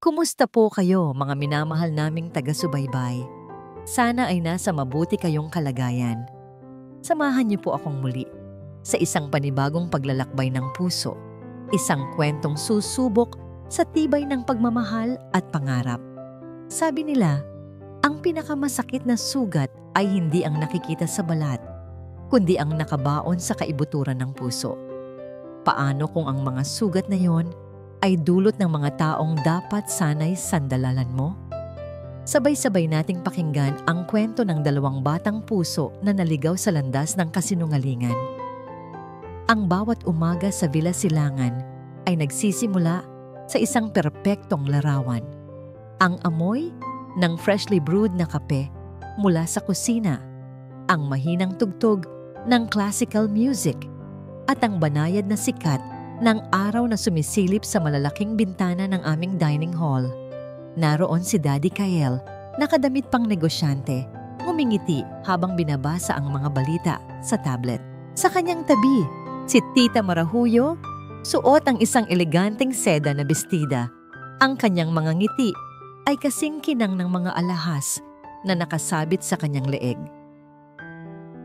Kumusta po kayo, mga minamahal naming taga-subaybay? Sana ay nasa mabuti kayong kalagayan. Samahan niyo po akong muli sa isang panibagong paglalakbay ng puso, isang kwentong susubok sa tibay ng pagmamahal at pangarap. Sabi nila, ang pinakamasakit na sugat ay hindi ang nakikita sa balat, kundi ang nakabaon sa kaibuturan ng puso. Paano kung ang mga sugat na yon ay dulot ng mga taong dapat sana'y sandalalan mo? Sabay-sabay nating pakinggan ang kwento ng dalawang batang puso na naligaw sa landas ng kasinungalingan. Ang bawat umaga sa Villa Silangan ay nagsisimula sa isang perpektong larawan. Ang amoy ng freshly brewed na kape mula sa kusina, ang mahinang tugtog ng classical music, at ang banayad na sikat ng araw na sumisilip sa malalaking bintana ng aming dining hall. Naroon si Daddy Kael, nakadamit pang negosyante, ngumingiti habang binabasa ang mga balita sa tablet. Sa kanyang tabi, si Tita Marahuyo, suot ang isang eleganteng seda na bestida. Ang kanyang mga ngiti ay kasing kinang ng mga alahas na nakasabit sa kanyang leeg.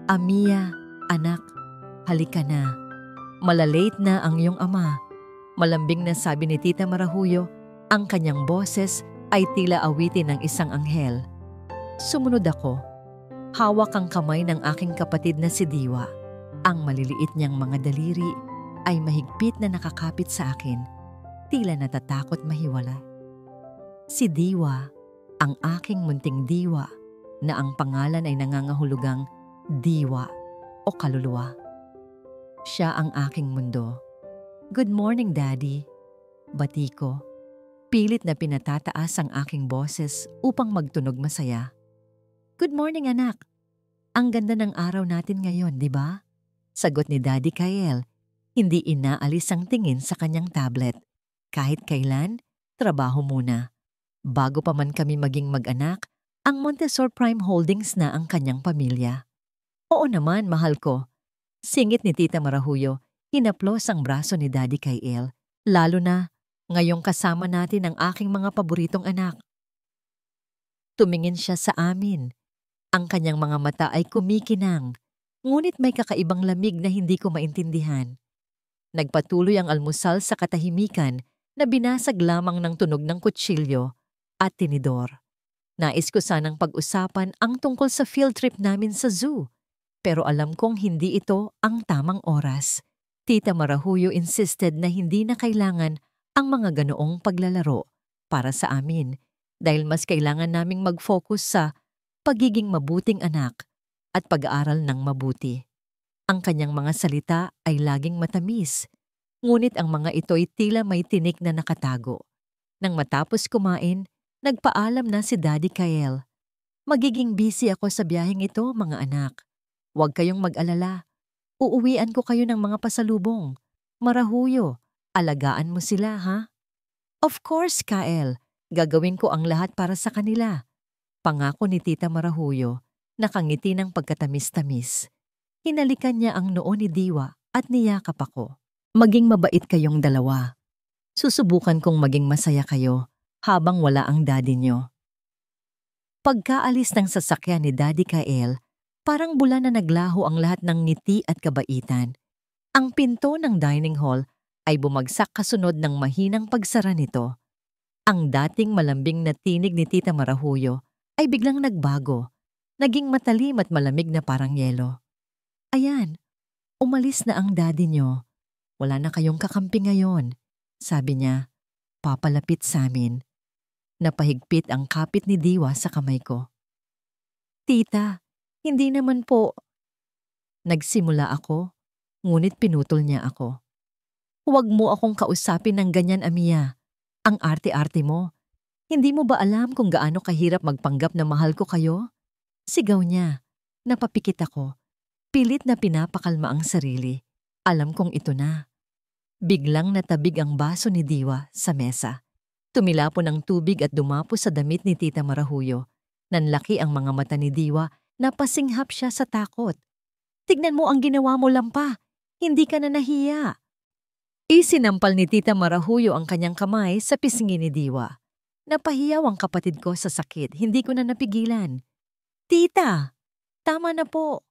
"Amiya, anak, halika na. Malalate na ang iyong ama," malambing na sabi ni Tita Marahuyo. Ang kanyang boses ay tila awitin ng isang anghel. Sumunod ako. Hawak ang kamay ng aking kapatid na si Diwa. Ang maliliit niyang mga daliri ay mahigpit na nakakapit sa akin, tila natatakot mahiwala. Si Diwa, ang aking munting diwa, na ang pangalan ay nangangahulugang diwa o kaluluwa. Siya ang aking mundo. "Good morning, Daddy," bati ko. Pilit na pinatataas ang aking boses upang magtunog masaya. "Good morning, anak. Ang ganda ng araw natin ngayon, di ba?" Sagot ni Daddy Kael, hindi inaalis ang tingin sa kanyang tablet. Kahit kailan, trabaho muna. Bago pa man kami maging mag-anak, ang Montesor Prime Holdings na ang kanyang pamilya. "Oo naman, mahal ko," singit ni Tita Marahuyo, hinaplos ang braso ni Daddy Kael. "Lalo na, ngayong kasama natin ang aking mga paboritong anak." Tumingin siya sa amin. Ang kanyang mga mata ay kumikinang, ngunit may kakaibang lamig na hindi ko maintindihan. Nagpatuloy ang almusal sa katahimikan na binasag lamang ng tunog ng kutsilyo at tinidor. Nais ko sanang pag-usapan ang tungkol sa field trip namin sa zoo, pero alam kong hindi ito ang tamang oras. Tita Marahuyo insisted na hindi na kailangan ang mga ganoong paglalaro para sa amin dahil mas kailangan naming mag-focus sa pagiging mabuting anak at pag-aaral ng mabuti. Ang kanyang mga salita ay laging matamis, ngunit ang mga ito'y tila may tinik na nakatago. Nang matapos kumain, nagpaalam na si Daddy Kael. "Magiging busy ako sa biyaheng ito, mga anak. Huwag kayong mag-alala. Uuwian ko kayo ng mga pasalubong. Marahuyo, alagaan mo sila, ha?" "Of course, Kael. Gagawin ko ang lahat para sa kanila," pangako ni Tita Marahuyo, nakangiti ng pagkatamis-tamis. Hinalikan niya ang noo ni Diwa at niyakap ako. "Maging mabait kayong dalawa. Susubukan kong maging masaya kayo habang wala ang daddy niyo." Pagkaalis ng sasakyan ni Daddy Kael, parang bula na naglaho ang lahat ng ngiti at kabaitan. Ang pinto ng dining hall ay bumagsak kasunod ng mahinang pagsara nito. Ang dating malambing na tinig ni Tita Marahuyo ay biglang nagbago, naging matalim at malamig na parang yelo. "Ayan, umalis na ang daddy niyo. Wala na kayong kakampi ngayon," sabi niya, papalapit sa amin. Napahigpit ang kapit ni Diwa sa kamay ko. "Tita, hindi naman po." Nagsimula ako, ngunit pinutol niya ako. "Huwag mo akong kausapin ng ganyan, Amiya. Ang arte-arte mo. Hindi mo ba alam kung gaano kahirap magpanggap na mahal ko kayo?" Sigaw niya. Napapikit ako. Pilit na pinapakalma ang sarili. Alam kong ito na. Biglang natabig ang baso ni Diwa sa mesa. Tumilapon ang tubig at dumapo sa damit ni Tita Marahuyo. Nanlaki ang mga mata ni Diwa, napasinghap siya sa takot. "Tignan mo ang ginawa mo, Lampa. Hindi ka na nahiya." Isinampal ni Tita Marahuyo ang kanyang kamay sa pisngi ni Diwa. Napahiyaw ang kapatid ko sa sakit, hindi ko na napigilan. Tita, tama na po.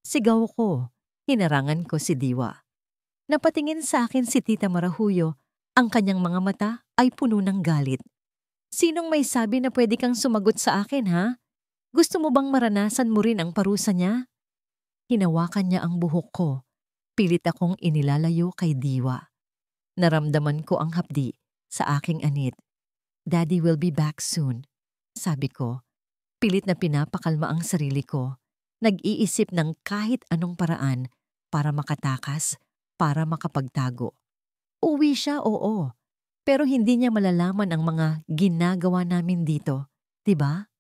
Sigaw ko, hinarangan ko si Diwa. Napatingin sa akin si Tita Marahuyo, ang kanyang mga mata ay puno ng galit. Sinong may sabi na pwede kang sumagot sa akin, ha? Gusto mo bang maranasan mo rin ang parusa niya? Hinawakan niya ang buhok ko. Pilit akong inilalayo kay Diwa. Naramdaman ko ang hapdi sa aking anit. Daddy will be back soon, sabi ko. Pilit na pinapakalma ang sarili ko. Nag-iisip ng kahit anong paraan para makatakas, para makapagtago. Uwi siya, oo. Pero hindi niya malalaman ang mga ginagawa namin dito, 'di ba?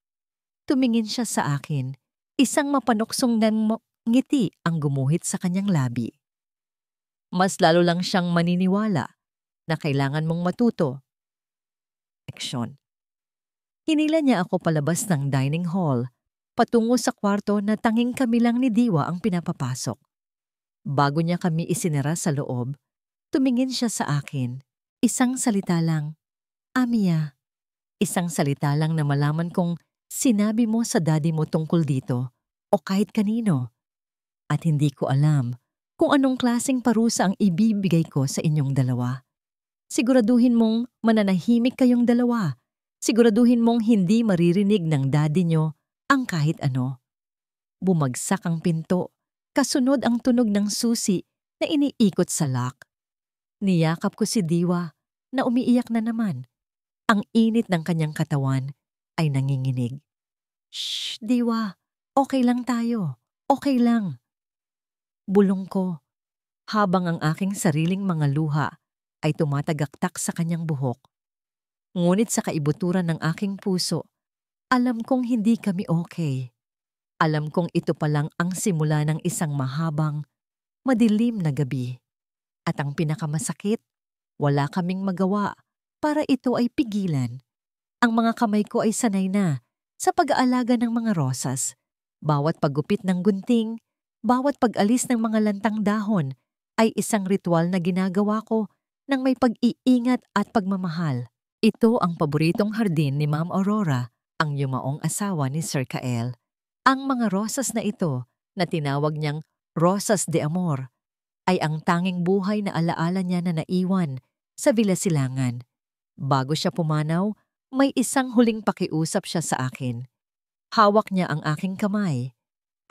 Tumingin siya sa akin. Isang mapanuksong ngiti ang gumuhit sa kanyang labi. Mas lalo lang siyang maniniwala na kailangan mong matuto. Action. Hinila niya ako palabas ng dining hall, patungo sa kwarto na tanging kami lang ni Diwa ang pinapapasok. Bago niya kami isinara sa loob, tumingin siya sa akin. Isang salita lang, Amiya. Isang salita lang na malaman kong sinabi mo sa daddy mo tungkol dito o kahit kanino. At hindi ko alam kung anong klaseng parusa ang ibibigay ko sa inyong dalawa. Siguraduhin mong mananahimik kayong dalawa. Siguraduhin mong hindi maririnig ng daddy nyo ang kahit ano. Bumagsak ang pinto, kasunod ang tunog ng susi na iniikot sa lock. Niyakap ko si Diwa na umiiyak na naman. Ang init ng kanyang katawan ay nanginginig. Shh, Diwa, okay lang tayo. Okay lang. Bulong ko, habang ang aking sariling mga luha ay tumatagaktak sa kanyang buhok. Ngunit sa kaibuturan ng aking puso, alam kong hindi kami okay. Alam kong ito pa lang ang simula ng isang mahabang, madilim na gabi. At ang pinakamasakit, wala kaming magawa para ito ay pigilan. Ang mga kamay ko ay sanay na sa pag-aalaga ng mga rosas. Bawat paggupit ng gunting, bawat pag-alis ng mga lantang dahon ay isang ritual na ginagawa ko ng may pag-iingat at pagmamahal. Ito ang paboritong hardin ni Ma'am Aurora, ang yumaong asawa ni Sir Kael. Ang mga rosas na ito, na tinawag niyang Rosas de Amor, ay ang tanging buhay na alaala niya na naiwan sa Villa Silangan. Bago siya pumanaw, may isang huling pakiusap siya sa akin. Hawak niya ang aking kamay.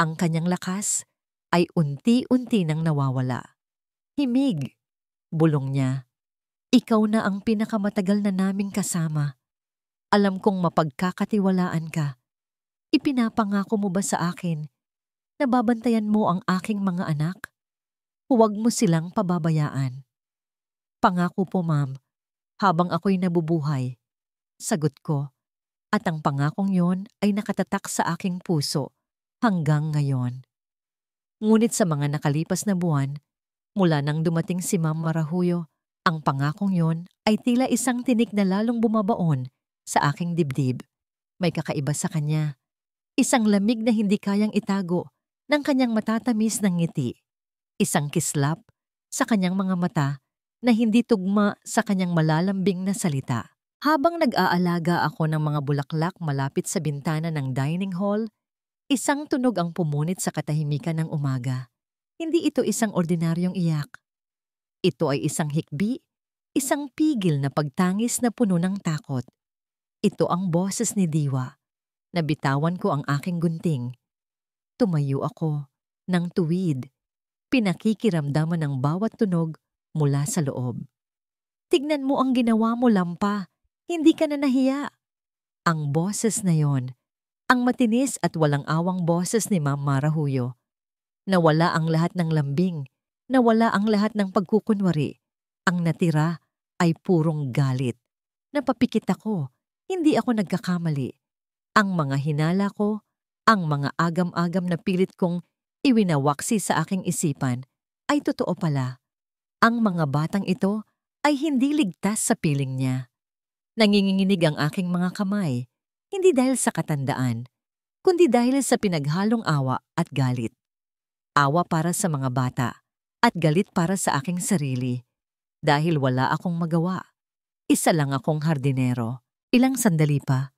Ang kanyang lakas ay unti-unti nang nawawala. Himig, bulong niya. Ikaw na ang pinakamatagal na naming kasama. Alam kong mapagkakatiwalaan ka. Ipinapangako mo ba sa akin na babantayan mo ang aking mga anak? Huwag mo silang pababayaan. Pangako po, ma'am, habang ako'y nabubuhay. Sagot ko, at ang pangakong yon ay nakatatak sa aking puso hanggang ngayon. Ngunit sa mga nakalipas na buwan, mula nang dumating si Ma'am Marahuyo, ang pangakong yon ay tila isang tinik na lalong bumabaon sa aking dibdib. May kakaiba sa kanya. Isang lamig na hindi kayang itago ng kanyang matatamis ng ngiti. Isang kislap sa kanyang mga mata na hindi tugma sa kanyang malalambing na salita. Habang nag-aalaga ako ng mga bulaklak malapit sa bintana ng dining hall, isang tunog ang pumunit sa katahimikan ng umaga. Hindi ito isang ordinaryong iyak. Ito ay isang hikbi, isang pigil na pagtangis na puno ng takot. Ito ang boses ni Diwa. Nabitawan ko ang aking gunting. Tumayo ako ng tuwid. Pinakikiramdaman ng bawat tunog mula sa loob. Tignan mo ang ginawa mo, Lampa. Hindi ka na nahiya. Ang boses na yon, ang matinis at walang awang boses ni Ma'am Marahuyo. Nawala ang lahat ng lambing, nawala ang lahat ng pagkukunwari. Ang natira ay purong galit. Napapikit ako, hindi ako nagkakamali. Ang mga hinala ko, ang mga agam-agam na pilit kong iwinawaksi sa aking isipan, ay totoo pala. Ang mga batang ito ay hindi ligtas sa piling niya. Nanginginig ang aking mga kamay, hindi dahil sa katandaan, kundi dahil sa pinaghalong awa at galit. Awa para sa mga bata at galit para sa aking sarili. Dahil wala akong magawa. Isa lang akong hardinero. Ilang sandali pa,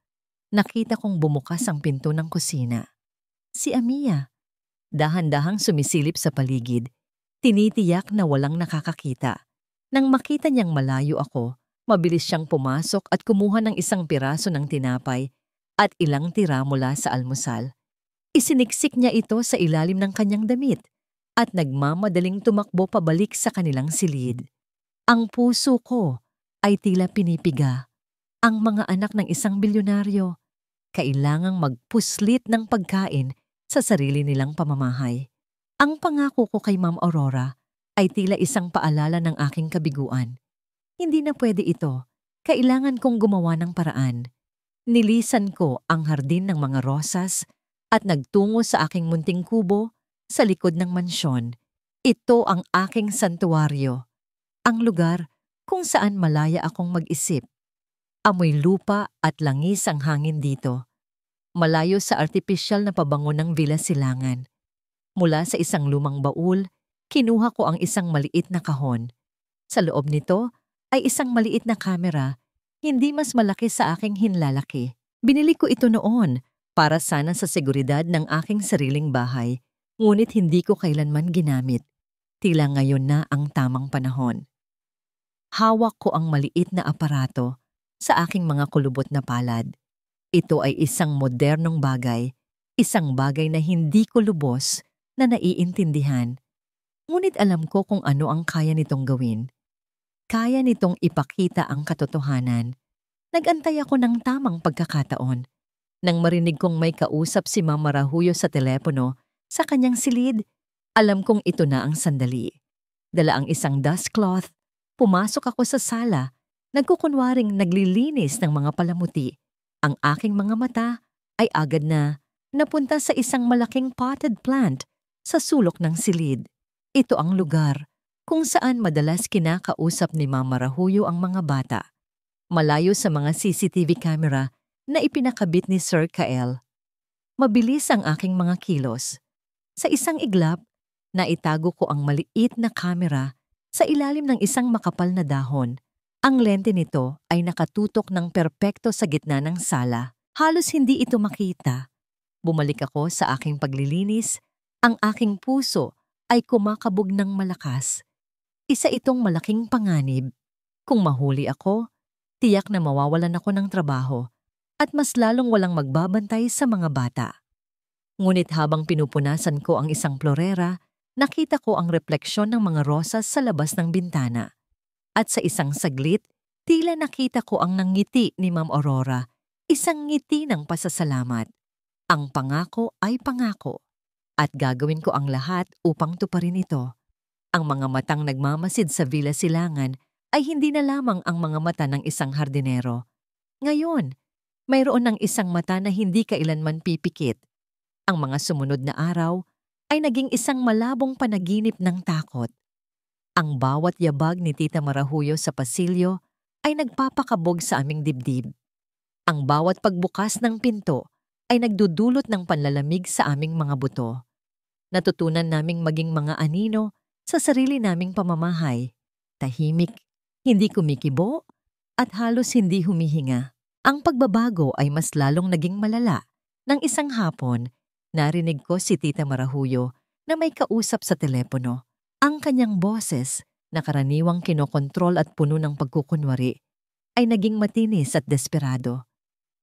nakita kong bumukas ang pinto ng kusina. Si Amia, dahan-dahang sumisilip sa paligid, tinitiyak na walang nakakakita. Nang makita niyang malayo ako, mabilis siyang pumasok at kumuha ng isang piraso ng tinapay at ilang tira mula sa almusal. Isiniksik niya ito sa ilalim ng kanyang damit at nagmamadaling tumakbo pabalik sa kanilang silid. Ang puso ko ay tila pinipiga. Ang mga anak ng isang bilyonaryo kailangang magpuslit ng pagkain sa sarili nilang pamamahay. Ang pangako ko kay Ma'am Aurora ay tila isang paalala ng aking kabiguan. Hindi na pwede ito. Kailangan kong gumawa ng paraan. Nilisan ko ang hardin ng mga rosas at nagtungo sa aking munting kubo sa likod ng mansyon. Ito ang aking santuwaryo. Ang lugar kung saan malaya akong mag-isip. Amoy lupa at langis ang hangin dito. Malayo sa artipisyal na pabango ng Villa Silangan. Mula sa isang lumang baul, kinuha ko ang isang maliit na kahon. Sa loob nito ay isang maliit na kamera, hindi mas malaki sa aking hinlalaki. Binili ko ito noon para sana sa seguridad ng aking sariling bahay, ngunit hindi ko kailanman ginamit. Tila ngayon na ang tamang panahon. Hawak ko ang maliit na aparato sa aking mga kulubot na palad. Ito ay isang modernong bagay, isang bagay na hindi ko lubos na naiintindihan. Ngunit alam ko kung ano ang kaya nitong gawin. Kaya nitong ipakita ang katotohanan. Nag-antay ako ng tamang pagkakataon. Nang marinig kong may kausap si Ma'am Marahuyo sa telepono, sa kanyang silid, alam kong ito na ang sandali. Dala ang isang dust cloth, pumasok ako sa sala. Nagkukunwaring naglilinis ng mga palamuti. Ang aking mga mata ay agad na napunta sa isang malaking potted plant sa sulok ng silid. Ito ang lugar kung saan madalas kinakausap ni Mama Rahuyo ang mga bata. Malayo sa mga CCTV camera na ipinakabit ni Sir Kael. Mabilis ang aking mga kilos. Sa isang iglap, naitago ko ang maliit na kamera sa ilalim ng isang makapal na dahon. Ang lente nito ay nakatutok ng perpekto sa gitna ng sala. Halos hindi ito makita. Bumalik ako sa aking paglilinis. Ang aking puso ay kumakabog ng malakas. Isa itong malaking panganib. Kung mahuli ako, tiyak na mawawalan ako ng trabaho at mas lalong walang magbabantay sa mga bata. Ngunit habang pinupunasan ko ang isang florera, nakita ko ang refleksyon ng mga rosas sa labas ng bintana. At sa isang saglit, tila nakita ko ang nangiti ni Ma'am Aurora, isang ngiti ng pasasalamat. Ang pangako ay pangako, at gagawin ko ang lahat upang tuparin ito. Ang mga matang nagmamasid sa Villa Silangan ay hindi na lamang ang mga mata ng isang hardinero. Ngayon, mayroon ng isang mata na hindi kailanman pipikit. Ang mga sumunod na araw ay naging isang malabong panaginip ng takot. Ang bawat yabag ni Tita Marahuyo sa pasilyo ay nagpapakabog sa aming dibdib. Ang bawat pagbukas ng pinto ay nagdudulot ng panlalamig sa aming mga buto. Natutunan naming maging mga anino sa sarili naming pamamahay. Tahimik, hindi kumikibo, at halos hindi humihinga. Ang pagbabago ay mas lalong naging malala. Nang isang hapon, narinig ko si Tita Marahuyo na may kausap sa telepono. Ang kanyang boses, na karaniwang kinokontrol at puno ng pagkukunwari, ay naging matinis at desperado.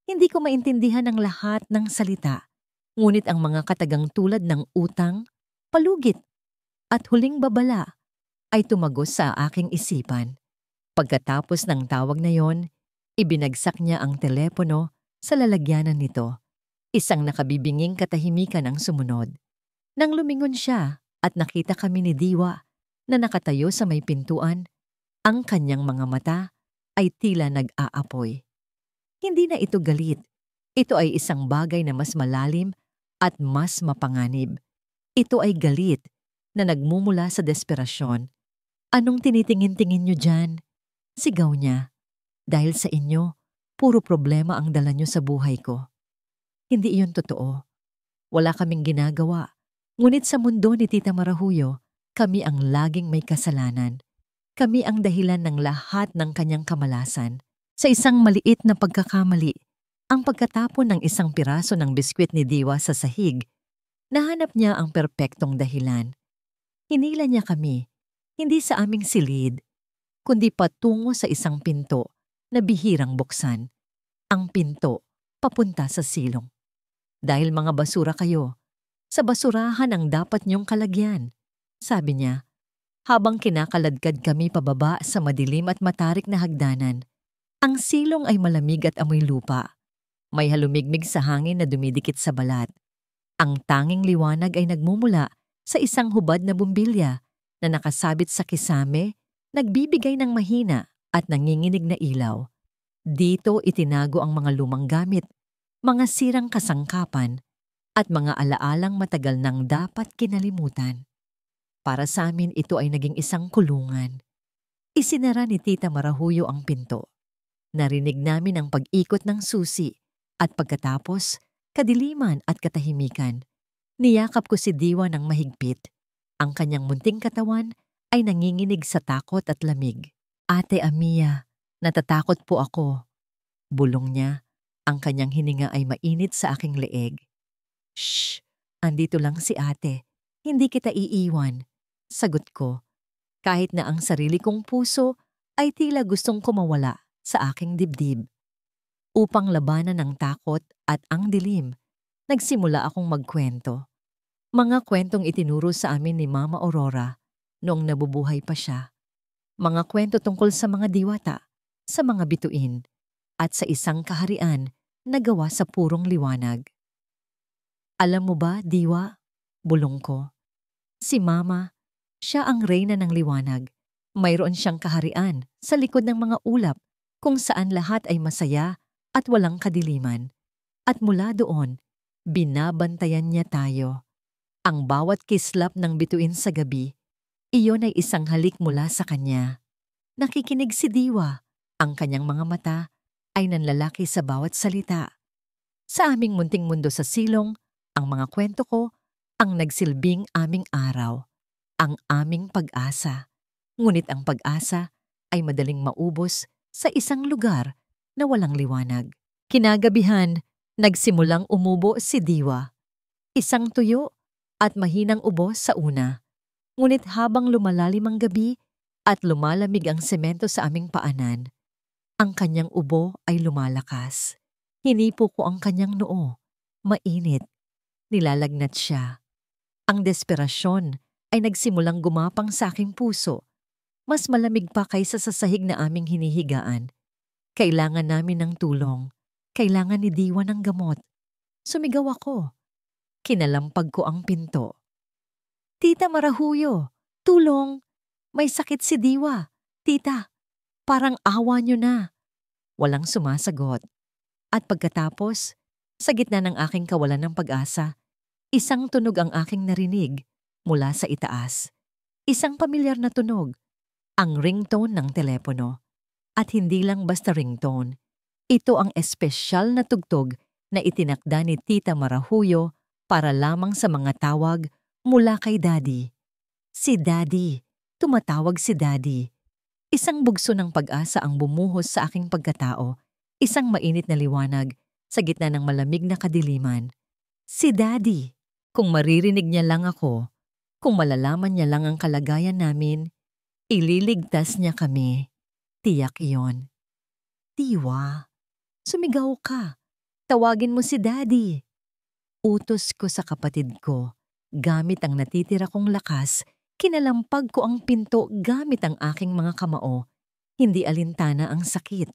Hindi ko maintindihan ang lahat ng salita, ngunit ang mga katagang tulad ng utang, palugit, at huling babala ay tumagos sa aking isipan. Pagkatapos ng tawag na yon, ibinagsak niya ang telepono sa lalagyanan nito. Isang nakabibinging katahimikan ang sumunod. Nang lumingon siya at nakita kami ni Diwa na nakatayo sa may pintuan, ang kanyang mga mata ay tila nag-aapoy. Hindi na ito galit. Ito ay isang bagay na mas malalim at mas mapanganib. Ito ay galit na nagmumula sa desperasyon. Anong tinitingin-tingin niyo dyan? Sigaw niya. Dahil sa inyo, puro problema ang dala niyo sa buhay ko. Hindi iyon totoo. Wala kaming ginagawa. Ngunit sa mundo ni Tita Marahuyo, kami ang laging may kasalanan. Kami ang dahilan ng lahat ng kanyang kamalasan. Sa isang maliit na pagkakamali, ang pagkatapon ng isang piraso ng biskwit ni Diwa sa sahig, nahanap niya ang perpektong dahilan. Hinila niya kami, hindi sa aming silid, kundi patungo sa isang pinto na bihirang buksan. Ang pinto papunta sa silong. Dahil mga basura kayo, sa basurahan ang dapat niyong kalagyan, sabi niya, habang kinakaladkad kami pababa sa madilim at matarik na hagdanan. Ang silong ay malamig at amoy lupa. May halumigmig sa hangin na dumidikit sa balat. Ang tanging liwanag ay nagmumula sa isang hubad na bumbilya na nakasabit sa kisame, nagbibigay ng mahina at nanginginig na ilaw. Dito itinago ang mga lumang gamit, mga sirang kasangkapan, at mga alaalang matagal nang dapat kinalimutan. Para sa amin ito ay naging isang kulungan. Isinara ni Tita Marahuyo ang pinto. Narinig namin ang pag-ikot ng susi at pagkatapos, kadiliman at katahimikan. Niyakap ko si Diwa ng mahigpit. Ang kanyang munting katawan ay nanginginig sa takot at lamig. Ate Amiya, natatakot po ako. Bulong niya, ang kanyang hininga ay mainit sa aking leeg. Shh! Andito lang si ate. Hindi kita iiwan. Sagot ko, kahit na ang sarili kong puso ay tila gustong kumawala sa aking dibdib. Upang labanan ng takot at ang dilim, nagsimula akong magkwento. Mga kwentong itinuro sa amin ni Mama Aurora noong nabubuhay pa siya. Mga kwento tungkol sa mga diwata, sa mga bituin, at sa isang kaharian na gawa sa purong liwanag. Alam mo ba, Diwa? Bulong ko. Si Mama, siya ang reyna ng liwanag. Mayroon siyang kaharian sa likod ng mga ulap kung saan lahat ay masaya at walang kadiliman. At mula doon, binabantayan niya tayo. Ang bawat kislap ng bituin sa gabi, iyon ay isang halik mula sa kanya. Nakikinig si Diwa. Ang kanyang mga mata ay nanlalaki sa bawat salita. Sa aming munting mundo sa silong, ang mga kwento ko ang nagsilbing aming araw, ang aming pag-asa. Ngunit ang pag-asa ay madaling maubos sa isang lugar na walang liwanag. Kinagabihan, nagsimulang umubo si Diwa. Isang tuyo at mahinang ubo sa una. Ngunit habang lumalalim ang gabi at lumalamig ang semento sa aming paanan, ang kanyang ubo ay lumalakas. Hinipo ko ang kanyang noo. Mainit. Nilalagnat siya. Ang desperasyon ay nagsimulang gumapang sa aking puso. Mas malamig pa kaysa sa sahig na aming hinihigaan. Kailangan namin ng tulong. Kailangan ni Diwa ng gamot. Sumigaw ako. Kinalampag ko ang pinto. Tita Marahuyo, tulong! May sakit si Diwa. Tita, parang awa niyo na. Walang sumasagot. At pagkatapos, sa gitna ng aking kawalan ng pag-asa, isang tunog ang aking narinig mula sa itaas. Isang pamilyar na tunog, ang ringtone ng telepono. At hindi lang basta ringtone, ito ang espesyal na tugtog na itinakda ni Tita Marahuyo para lamang sa mga tawag mula kay Daddy. Si Daddy, tumatawag si Daddy. Isang bugso ng pag-asa ang bumuhos sa aking pagkatao, isang mainit na liwanag sa gitna ng malamig na kadiliman. Si Daddy, kung maririnig niya lang ako, kung malalaman niya lang ang kalagayan namin, ililigtas niya kami. Tiyak iyon. Diwa, sumigaw ka. Tawagin mo si Daddy. Utos ko sa kapatid ko. Gamit ang natitira kong lakas, kinalampag ko ang pinto gamit ang aking mga kamao. Hindi alintana ang sakit.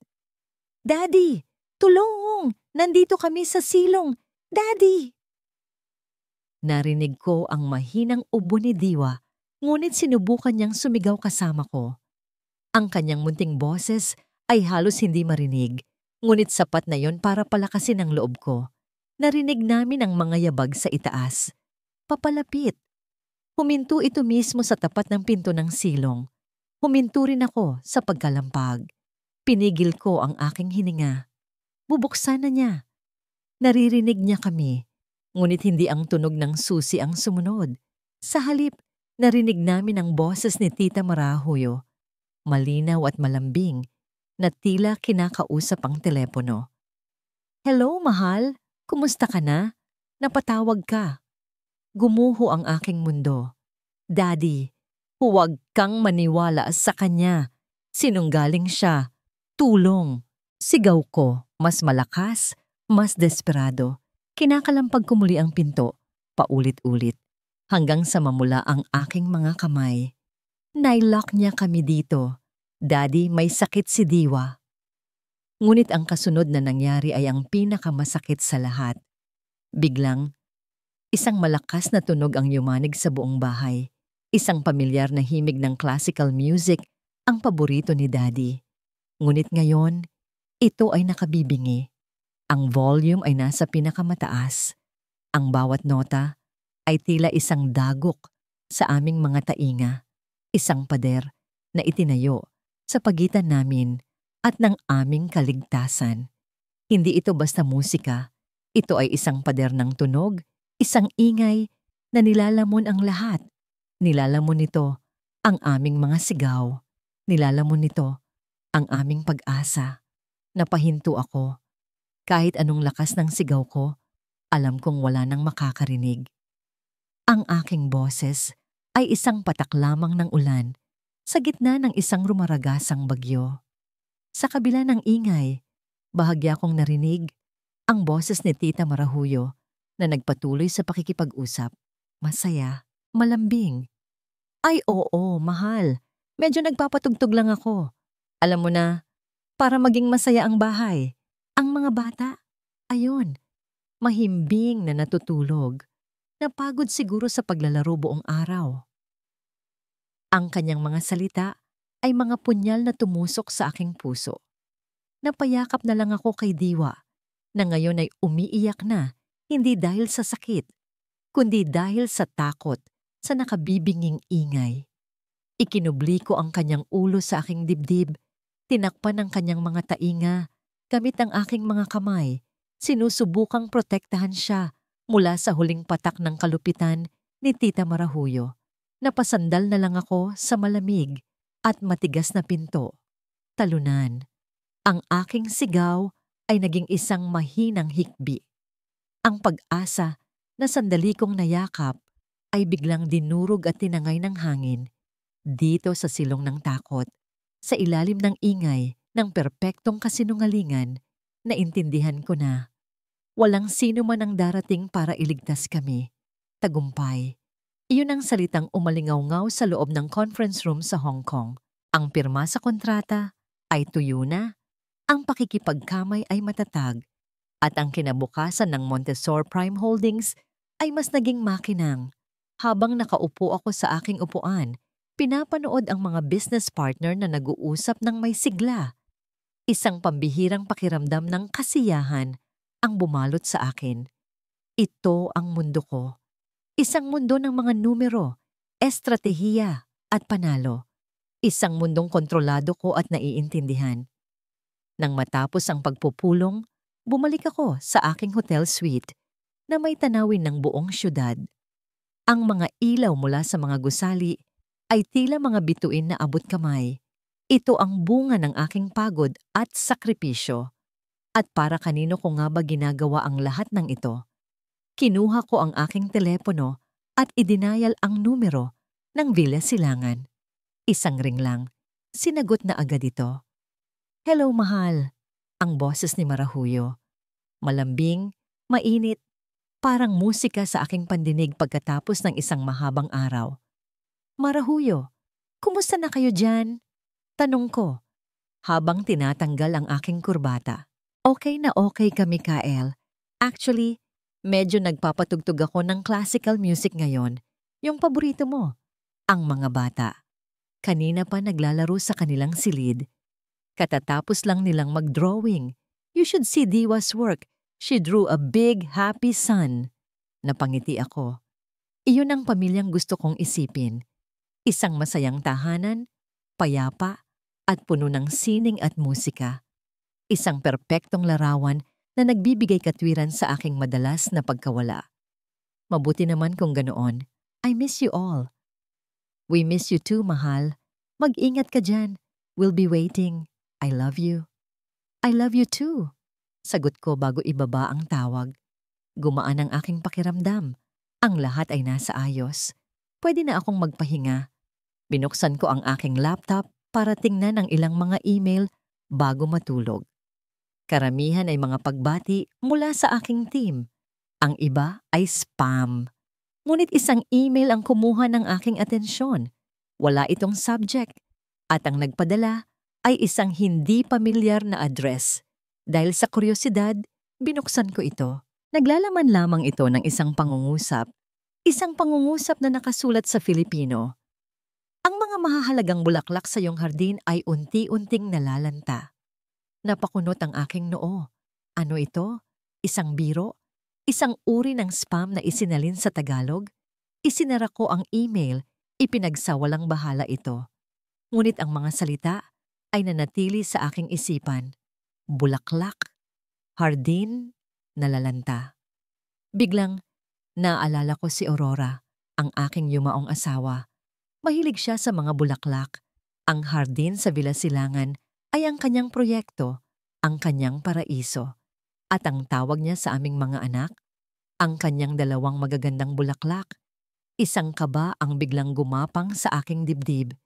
Daddy! Tulong! Nandito kami sa silong! Daddy! Narinig ko ang mahinang ubo ni Diwa, ngunit sinubukan niyang sumigaw kasama ko. Ang kanyang munting boses ay halos hindi marinig, ngunit sapat na yon para palakasin ang loob ko. Narinig namin ang mga yabag sa itaas. Papalapit. Huminto ito mismo sa tapat ng pinto ng silong. Huminto rin ako sa pagkalampag. Pinigil ko ang aking hininga. Bubuksan na niya. Naririnig niya kami, ngunit hindi ang tunog ng susi ang sumunod. Sa halip, narinig namin ang boses ni Tita Marahuyo. Malinaw at malambing, na tila kinakausap ang telepono. "Hello, mahal. Kumusta ka na? Napatawag ka." Gumuho ang aking mundo. "Daddy, huwag kang maniwala sa kanya. Sinunggaling siya. Tulong!" Sigaw ko, mas malakas, mas desperado. Kinakalampag ko muli ang pinto, paulit-ulit, hanggang sa mamula ang aking mga kamay. Nailock niya kami dito. "Daddy, may sakit si Diwa." Ngunit ang kasunod na nangyari ay ang pinakamasakit sa lahat. Biglang, isang malakas na tunog ang yumanig sa buong bahay. Isang pamilyar na himig ng classical music, ang paborito ni Daddy. Ngunit ngayon, ito ay nakabibingi. Ang volume ay nasa pinakamataas. Ang bawat nota ay tila isang dagok sa aming mga tainga. Isang pader na itinayo sa pagitan namin at ng aming kaligtasan. Hindi ito basta musika. Ito ay isang pader ng tunog, isang ingay na nilalamon ang lahat. Nilalamon nito ang aming mga sigaw. Nilalamon nito ang aming pag-asa. Napahinto ako. Kahit anong lakas ng sigaw ko, alam kong wala nang makakarinig. Ang aking boses ay isang patak lamang ng ulan sa gitna ng isang rumaragasang bagyo. Sa kabila ng ingay, bahagya kong narinig ang boses ni Tita Marahuyo na nagpatuloy sa pakikipag-usap. Masaya, malambing. "Ay oo, mahal. Medyo nagpapatugtog lang ako. Alam mo na, para maging masaya ang bahay. Ang mga bata, ayun, mahimbing na natutulog. Napagod siguro sa paglalaro buong araw." Ang kanyang mga salita ay mga punyal na tumusok sa aking puso. Napayakap na lang ako kay Diwa, na ngayon ay umiiyak na, hindi dahil sa sakit, kundi dahil sa takot sa nakabibinging ingay. Ikinubli ko ang kanyang ulo sa aking dibdib, tinakpan ang kanyang mga tainga, gamit ang aking mga kamay, sinusubukang protektahan siya mula sa huling patak ng kalupitan ni Tita Marahuyo. Napasandal na lang ako sa malamig at matigas na pinto. Talunan. Ang aking sigaw ay naging isang mahinang hikbi. Ang pag-asa na sandali kong nayakap ay biglang dinurog at tinangay ng hangin. Dito sa silong ng takot, sa ilalim ng ingay ng perpektong kasinungalingan, naintindihan ko na walang sino man ang darating para iligtas kami. Tagumpay. Iyon ang salitang umalingaw-ngaw sa loob ng conference room sa Hong Kong. Ang pirma sa kontrata ay tuyo na, ang pakikipagkamay ay matatag, at ang kinabukasan ng Montesor Prime Holdings ay mas naging makinang. Habang nakaupo ako sa aking upuan, pinapanood ang mga business partner na nag-uusap ng may sigla. Isang pambihirang pakiramdam ng kasiyahan ang bumalot sa akin. Ito ang mundo ko. Isang mundo ng mga numero, estratehiya at panalo. Isang mundong kontrolado ko at naiintindihan. Nang matapos ang pagpupulong, bumalik ako sa aking hotel suite na may tanawin ng buong syudad. Ang mga ilaw mula sa mga gusali ay tila mga bituin na abot kamay. Ito ang bunga ng aking pagod at sakripisyo. At para kanino ko nga ba ginagawa ang lahat ng ito? Kinuha ko ang aking telepono at idinayal ang numero ng Villa Silangan. Isang ring lang, sinagot na agad ito. "Hello, mahal." Ang boses ni Marahuyo. Malambing, mainit, parang musika sa aking pandinig pagkatapos ng isang mahabang araw. "Marahuyo, kumusta na kayo dyan?" Tanong ko, habang tinatanggal ang aking kurbata. Okay na okay kami, Kael. Actually, medyo nagpapatugtog ako ng classical music ngayon, yung paborito mo. Ang mga bata. Kanina pa naglalaro sa kanilang silid. Katatapos lang nilang mag-drawing. You should see Diwa's work. She drew a big, happy sun. Napangiti ako. Iyon ang pamilyang gusto kong isipin. Isang masayang tahanan, payapa, at puno ng sining at musika. Isang perpektong larawan na nagbibigay katwiran sa aking madalas na pagkawala. Mabuti naman kung ganoon. I miss you all. We miss you too, mahal. Mag-ingat ka dyan. We'll be waiting. I love you. I love you too. Sagot ko bago ibaba ang tawag. Gumaan ang aking pakiramdam. Ang lahat ay nasa ayos. Pwede na akong magpahinga. Binuksan ko ang aking laptop para tingnan ang ilang mga email bago matulog. Karamihan ay mga pagbati mula sa aking team. Ang iba ay spam. Ngunit isang email ang kumuha ng aking atensyon. Wala itong subject. At ang nagpadala ay isang hindi pamilyar na address. Dahil sa kuryosidad, binuksan ko ito. Naglalaman lamang ito ng isang pangungusap. Isang pangungusap na nakasulat sa Filipino. Ang mga mahahalagang bulaklak sa iyong hardin ay unti-unting nalalanta. Napakunot ang aking noo. Ano ito? Isang biro? Isang uri ng spam na isinalin sa Tagalog? Isinara ko ang email, ipinagsawalang bahala ito. Ngunit ang mga salita ay nanatili sa aking isipan. Bulaklak, hardin, nalalanta. Biglang naalala ko si Aurora, ang aking yumaong asawa. Mahilig siya sa mga bulaklak. Ang hardin sa Villa Silangan ay ang kanyang proyekto, ang kanyang paraiso. At ang tawag niya sa aming mga anak, ang kanyang dalawang magagandang bulaklak. Isang kaba ang biglang gumapang sa aking dibdib.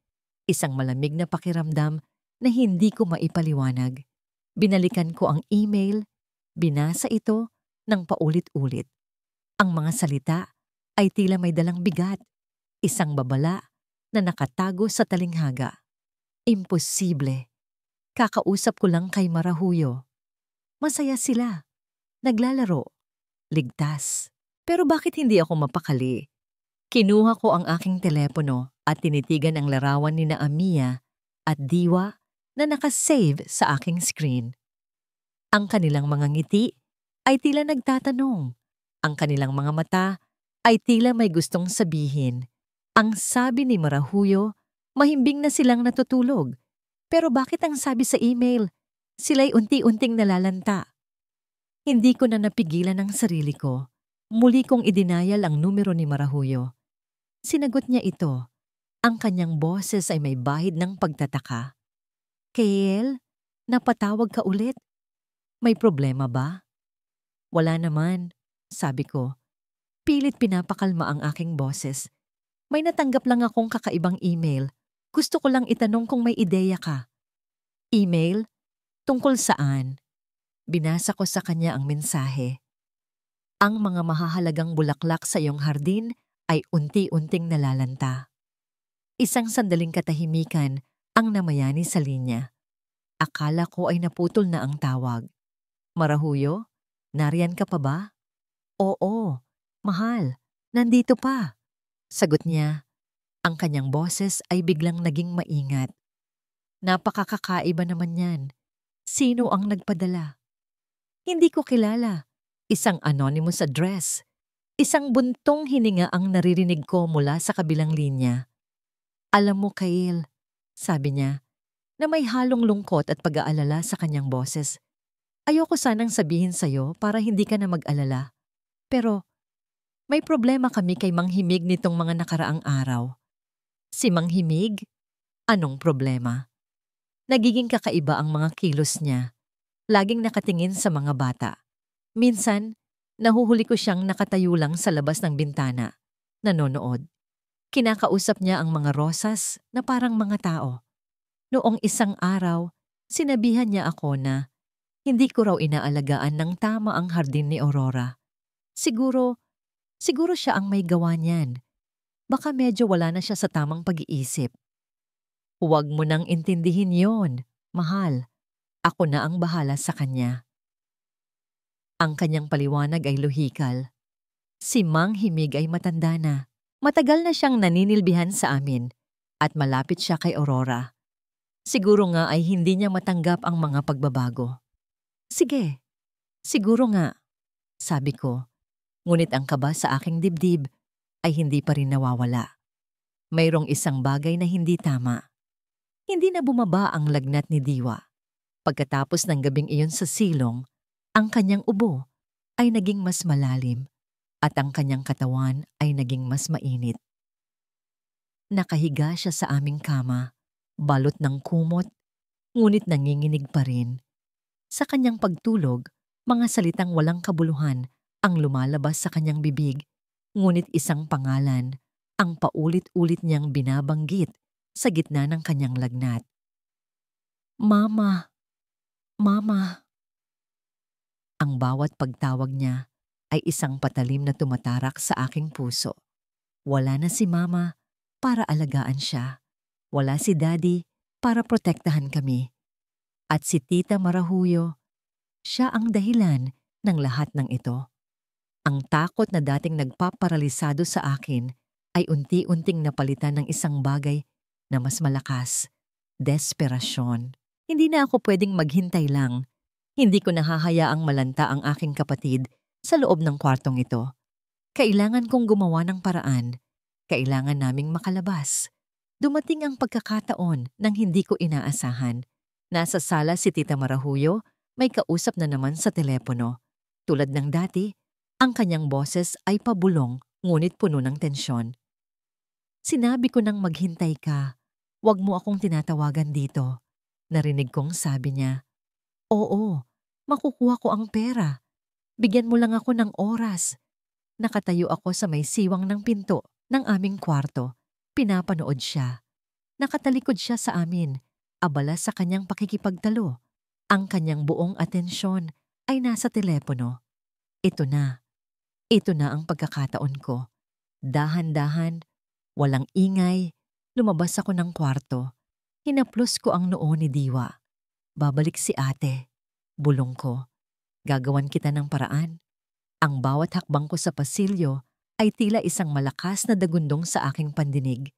Isang malamig na pakiramdam na hindi ko maipaliwanag. Binalikan ko ang email, binasa ito ng paulit-ulit. Ang mga salita ay tila may dalang bigat. Isang babala na nakatago sa talinghaga. Imposible. Kakausap ko lang kay Marahuyo. Masaya sila. Naglalaro. Ligtas. Pero bakit hindi ako mapakali? Kinuha ko ang aking telepono at tinitigan ang larawan ni na Amia at Diwa na nakasave sa aking screen. Ang kanilang mga ngiti ay tila nagtatanong. Ang kanilang mga mata ay tila may gustong sabihin. Ang sabi ni Marahuyo, mahimbing na silang natutulog. Pero bakit ang sabi sa email, sila'y unti-unting nalalanta? Hindi ko na napigilan ang sarili ko. Muli kong idinayal ang numero ni Marahuyo. Sinagot niya ito. Ang kanyang boses ay may bahid ng pagtataka. Kael, napatawag ka ulit? May problema ba? Wala naman, sabi ko. Pilit pinapakalma ang aking boses. May natanggap lang akong kakaibang email. Gusto ko lang itanong kung may ideya ka. Email? Tungkol saan? Binasa ko sa kanya ang mensahe. Ang mga mahahalagang bulaklak sa iyong hardin ay unti-unting nalalanta. Isang sandaling katahimikan ang namayani sa linya. Akala ko ay naputol na ang tawag. Marahuyo, nariyan ka pa ba? Oo, mahal, nandito pa. Sagot niya. Ang kanyang boses ay biglang naging maingat. Napakakakaiba naman yan. Sino ang nagpadala? Hindi ko kilala. Isang anonymous address. Isang buntong hininga ang naririnig ko mula sa kabilang linya. Alam mo, Kael, sabi niya, na may halong lungkot at pag-aalala sa kanyang boses. Ayoko sanang sabihin sa'yo para hindi ka na mag-alala. Pero may problema kami kay Mang Himig nitong mga nakaraang araw. Si Mang Himig? Anong problema? Nagiging kakaiba ang mga kilos niya. Laging nakatingin sa mga bata. Minsan, nahuhuli ko siyang nakatayo lang sa labas ng bintana, nanonood. Kinakausap niya ang mga rosas na parang mga tao. Noong isang araw, sinabihan niya ako na hindi ko raw inaalagaan ng tama ang hardin ni Aurora. Siguro siya ang may gawa niyan. Baka medyo wala na siya sa tamang pag-iisip. Huwag mo nang intindihin yon, mahal. Ako na ang bahala sa kanya. Ang kanyang paliwanag ay lohikal. Si Mang Himig ay matanda na. Matagal na siyang naninilbihan sa amin at malapit siya kay Aurora. Siguro nga ay hindi niya matanggap ang mga pagbabago. Sige, siguro nga, sabi ko. Ngunit ang kaba sa aking dibdib ay hindi pa rin nawawala. Mayroong isang bagay na hindi tama. Hindi na bumaba ang lagnat ni Diwa. Pagkatapos ng gabing iyon sa silong, ang kanyang ubo ay naging mas malalim at ang kanyang katawan ay naging mas mainit. Nakahiga siya sa aming kama, balot ng kumot, ngunit nanginginig pa rin. Sa kanyang pagtulog, mga salitang walang kabuluhan ang lumalabas sa kanyang bibig, ngunit isang pangalan ang paulit-ulit niyang binabanggit sa gitna ng kanyang lagnat. Mama, Mama. Ang bawat pagtawag niya ay isang patalim na tumatarak sa aking puso. Wala na si Mama para alagaan siya. Wala si Daddy para protektahan kami. At si Tita Marahuyo, siya ang dahilan ng lahat ng ito. Ang takot na dating nagpaparalisado sa akin ay unti-unting napalitan ng isang bagay na mas malakas, desperasyon. Hindi na ako pwedeng maghintay lang. Hindi ko nahahayaang malanta ang aking kapatid sa loob ng kwartong ito. Kailangan kong gumawa ng paraan. Kailangan naming makalabas. Dumating ang pagkakataon nang hindi ko inaasahan. Nasa sala si Tita Marahuyo, may kausap na naman sa telepono. Tulad ng dati, ang kanyang boses ay pabulong ngunit puno ng tensyon. Sinabi ko nang maghintay ka, wag mo akong tinatawagan dito. Narinig kong sabi niya, oo, makukuha ko ang pera. Bigyan mo lang ako ng oras. Nakatayo ako sa may siwang ng pinto ng aming kwarto. Pinapanood siya. Nakatalikod siya sa amin, abala sa kanyang pakikipagtalo. Ang kanyang buong atensyon ay nasa telepono. Ito na ang pagkakataon ko. Dahan-dahan, walang ingay, lumabas ako ng kwarto. Hinaplos ko ang noo ni Diwa. Babalik si ate. Bulong ko. Gagawan kita ng paraan. Ang bawat hakbang ko sa pasilyo ay tila isang malakas na dagundong sa aking pandinig.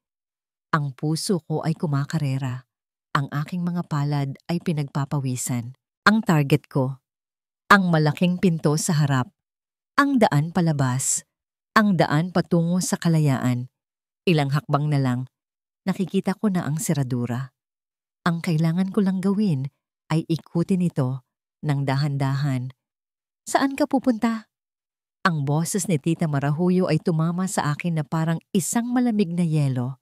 Ang puso ko ay kumakarera. Ang aking mga palad ay pinagpapawisan. Ang target ko, ang malaking pinto sa harap. Ang daan palabas. Ang daan patungo sa kalayaan. Ilang hakbang na lang, nakikita ko na ang seradura. Ang kailangan ko lang gawin ay ikutin ito ng dahan-dahan. Saan ka pupunta? Ang boses ni Tita Marahuyo ay tumama sa akin na parang isang malamig na yelo.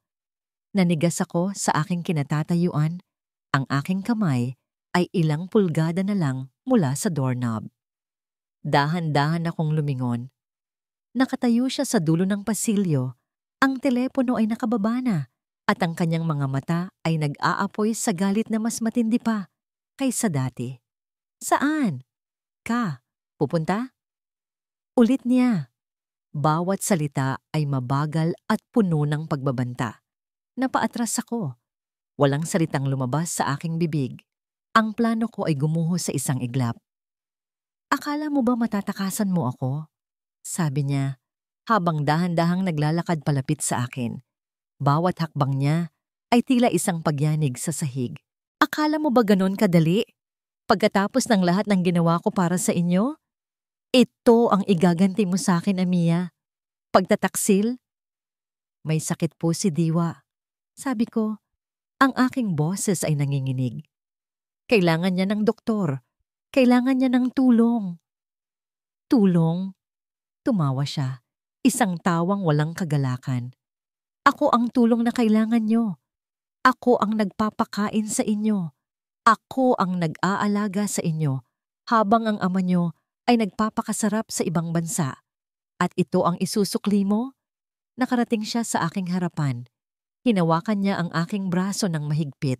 Nanigas ako sa aking kinatatayuan. Ang aking kamay ay ilang pulgada na lang mula sa doorknob. Dahan-dahan akong lumingon. Nakatayo siya sa dulo ng pasilyo. Ang telepono ay nakababa na at ang kanyang mga mata ay nag-aapoy sa galit na mas matindi pa kaysa dati. Saan? Ka? Pupunta? Ulit niya. Bawat salita ay mabagal at puno ng pagbabanta. Napaatras ako. Walang salitang lumabas sa aking bibig. Ang plano ko ay gumuho sa isang iglap. Akala mo ba matatakasan mo ako? Sabi niya, habang dahan-dahang naglalakad palapit sa akin. Bawat hakbang niya ay tila isang pagyanig sa sahig. Akala mo ba ganon kadali? Pagkatapos ng lahat ng ginawa ko para sa inyo? Ito ang igaganti mo sa akin, Amiya. Pagtataksil? May sakit po si Diwa. Sabi ko, ang aking boses ay nanginginig. Kailangan niya ng doktor. Kailangan niya ng tulong. Tulong? Tumawa siya. Isang tawang walang kagalakan. Ako ang tulong na kailangan niyo. Ako ang nagpapakain sa inyo. Ako ang nag-aalaga sa inyo habang ang ama niyo ay nagpapakasarap sa ibang bansa. At ito ang isusukli mo? Nakarating siya sa aking harapan. Hinawakan niya ang aking braso ng mahigpit.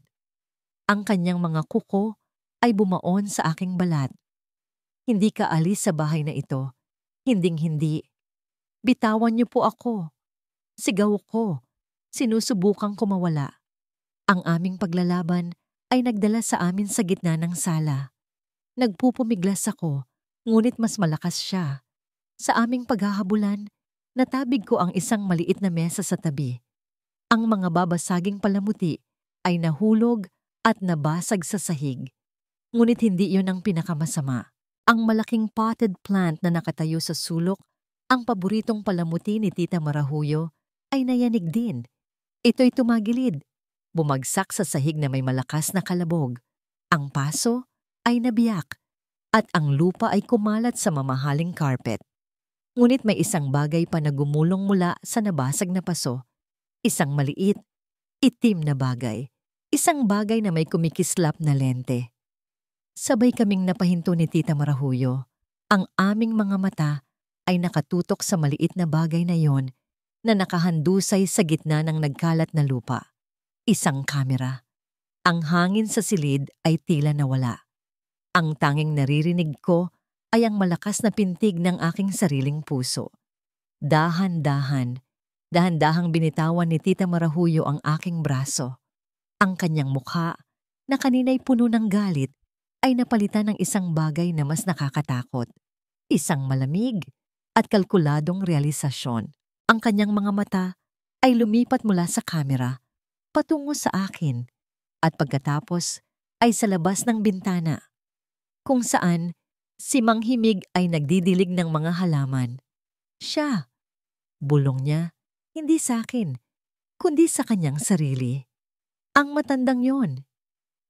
Ang kanyang mga kuko ay bumaon sa aking balat. Hindi ka alis sa bahay na ito. Hinding-hindi. Bitawan niyo po ako. Sigaw ko. Sinusubukang ko mawala. Ang aming paglalaban ay nagdala sa amin sa gitna ng sala. Nagpupumiglas ako, ngunit mas malakas siya. Sa aming paghahabulan, natabig ko ang isang maliit na mesa sa tabi. Ang mga babasaging palamuti ay nahulog at nabasag sa sahig. Ngunit hindi iyon ang pinakamasama. Ang malaking potted plant na nakatayo sa sulok, ang paboritong palamuti ni Tita Marahuyo, ay nayanig din. Ito'y tumagilid. Bumagsak sa sahig na may malakas na kalabog. Ang paso ay nabiyak at ang lupa ay kumalat sa mamahaling carpet. Ngunit may isang bagay pa na gumulong mula sa nabasag na paso. Isang maliit, itim na bagay. Isang bagay na may kumikislap na lente. Sabay kaming napahinto ni Tita Marahuyo. Ang aming mga mata ay nakatutok sa maliit na bagay na yon na nakahandusay sa gitna ng nagkalat na lupa. Isang kamera. Ang hangin sa silid ay tila nawala. Ang tanging naririnig ko ay ang malakas na pintig ng aking sariling puso. Dahan-dahan, dahan-dahang binitawan ni Tita Marahuyo ang aking braso. Ang kanyang mukha, na kanina'y puno ng galit, ay napalitan ng isang bagay na mas nakakatakot. Isang malamig at kalkuladong realisasyon. Ang kanyang mga mata ay lumipat mula sa kamera patungo sa akin at pagkatapos ay sa labas ng bintana, kung saan si Mang Himig ay nagdidilig ng mga halaman. Siya, bulong niya, hindi sa akin, kundi sa kanyang sarili. Ang matandang yon,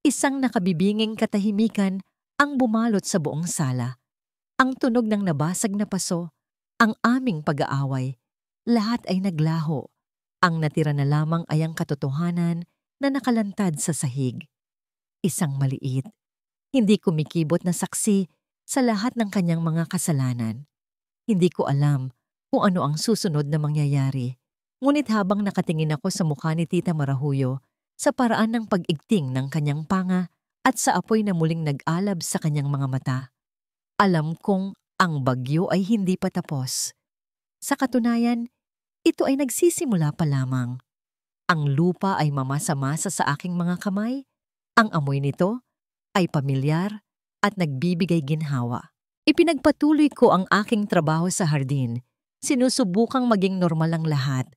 isang nakabibinging katahimikan ang bumalot sa buong sala. Ang tunog ng nabasag na paso, ang aming pag-aaway, lahat ay naglaho. Ang natira na lamang ay ang katotohanan na nakalantad sa sahig. Isang maliit, hindi kumikibot na saksi sa lahat ng kanyang mga kasalanan. Hindi ko alam kung ano ang susunod na mangyayari. Ngunit habang nakatingin ako sa mukha ni Tita Marahuyo, sa paraan ng pag-igting ng kanyang panga at sa apoy na muling nag-alab sa kanyang mga mata, alam kong ang bagyo ay hindi pa tapos. Sa katunayan, ito ay nagsisimula pa lamang. Ang lupa ay mamasa-masa sa aking mga kamay. Ang amoy nito ay pamilyar at nagbibigay ginhawa. Ipinagpatuloy ko ang aking trabaho sa hardin. Sinusubukang maging normal ang lahat.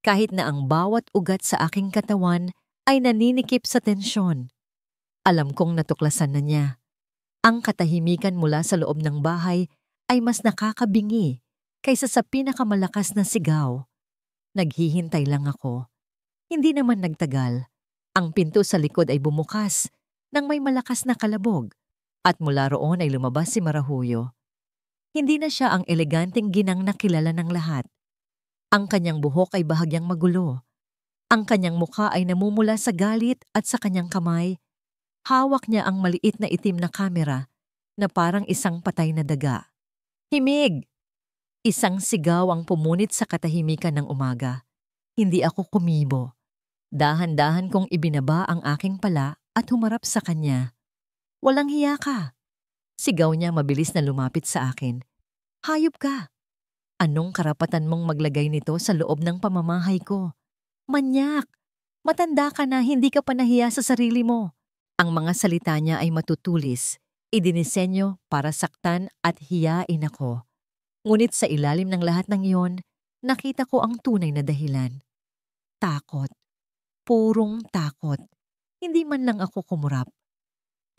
Kahit na ang bawat ugat sa aking katawan ay naninikip sa tensyon. Alam kong natuklasan na niya. Ang katahimikan mula sa loob ng bahay ay mas nakakabingi kaysa sa pinakamalakas na sigaw. Naghihintay lang ako. Hindi naman nagtagal. Ang pinto sa likod ay bumukas nang may malakas na kalabog at mula roon ay lumabas si Marahuyo. Hindi na siya ang eleganteng ginang na kilala ng lahat. Ang kanyang buhok ay bahagyang magulo. Ang kanyang mukha ay namumula sa galit at sa kanyang kamay, hawak niya ang maliit na itim na kamera na parang isang patay na daga. Himig! Isang sigaw ang pumunit sa katahimikan ng umaga. Hindi ako kumibo. Dahan-dahan kong ibinaba ang aking pala at humarap sa kanya. Walang hiya ka! Sigaw niya mabilis na lumapit sa akin. Hayop ka! Anong karapatan mong maglagay nito sa loob ng pamamahay ko? Manyak! Matanda ka na, hindi ka pa nahiya sa sarili mo. Ang mga salita niya ay matutulis, idinisenyo para saktan at hiyain ako. Ngunit sa ilalim ng lahat ng iyon, nakita ko ang tunay na dahilan. Takot. Purong takot. Hindi man lang ako kumurap.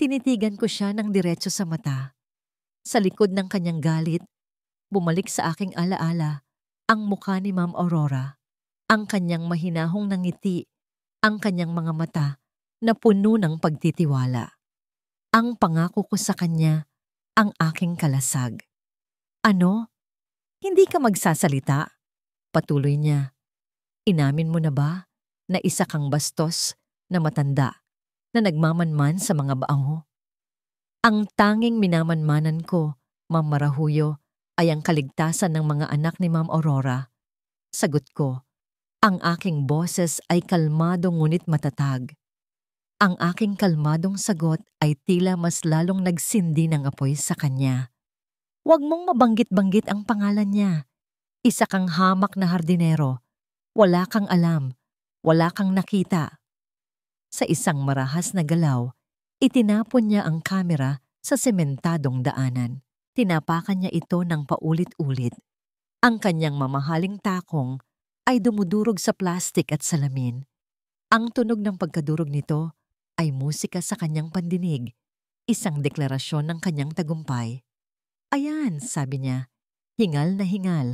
Tinitigan ko siya ng diretso sa mata. Sa likod ng kanyang galit, bumalik sa aking alaala ang mukha ni Ma'am Aurora. Ang kanyang mahinahong ngiti, ang kanyang mga mata na puno ng pagtitiwala. Ang pangako ko sa kanya, ang aking kalasag. Ano? Hindi ka magsasalita? Patuloy niya. Inamin mo na ba na isa kang bastos na matanda na nagmamanman sa mga baango? Ang tanging minamanmanan ko, Ma'am Marahuyo, ay ang kaligtasan ng mga anak ni Ma'am Aurora. Sagot ko. Ang aking boses ay kalmado ngunit matatag. Ang aking kalmadong sagot ay tila mas lalong nagsindi ng apoy sa kanya. Huwag mong mabanggit-banggit ang pangalan niya. Isa kang hamak na hardinero. Wala kang alam. Wala kang nakita. Sa isang marahas na galaw, itinapon niya ang kamera sa sementadong daanan. Tinapakan niya ito ng paulit-ulit. Ang kanyang mamahaling takong ay dumudurog sa plastik at salamin. Ang tunog ng pagkadurog nito ay musika sa kanyang pandinig, isang deklarasyon ng kanyang tagumpay. Ayan, sabi niya, hingal na hingal.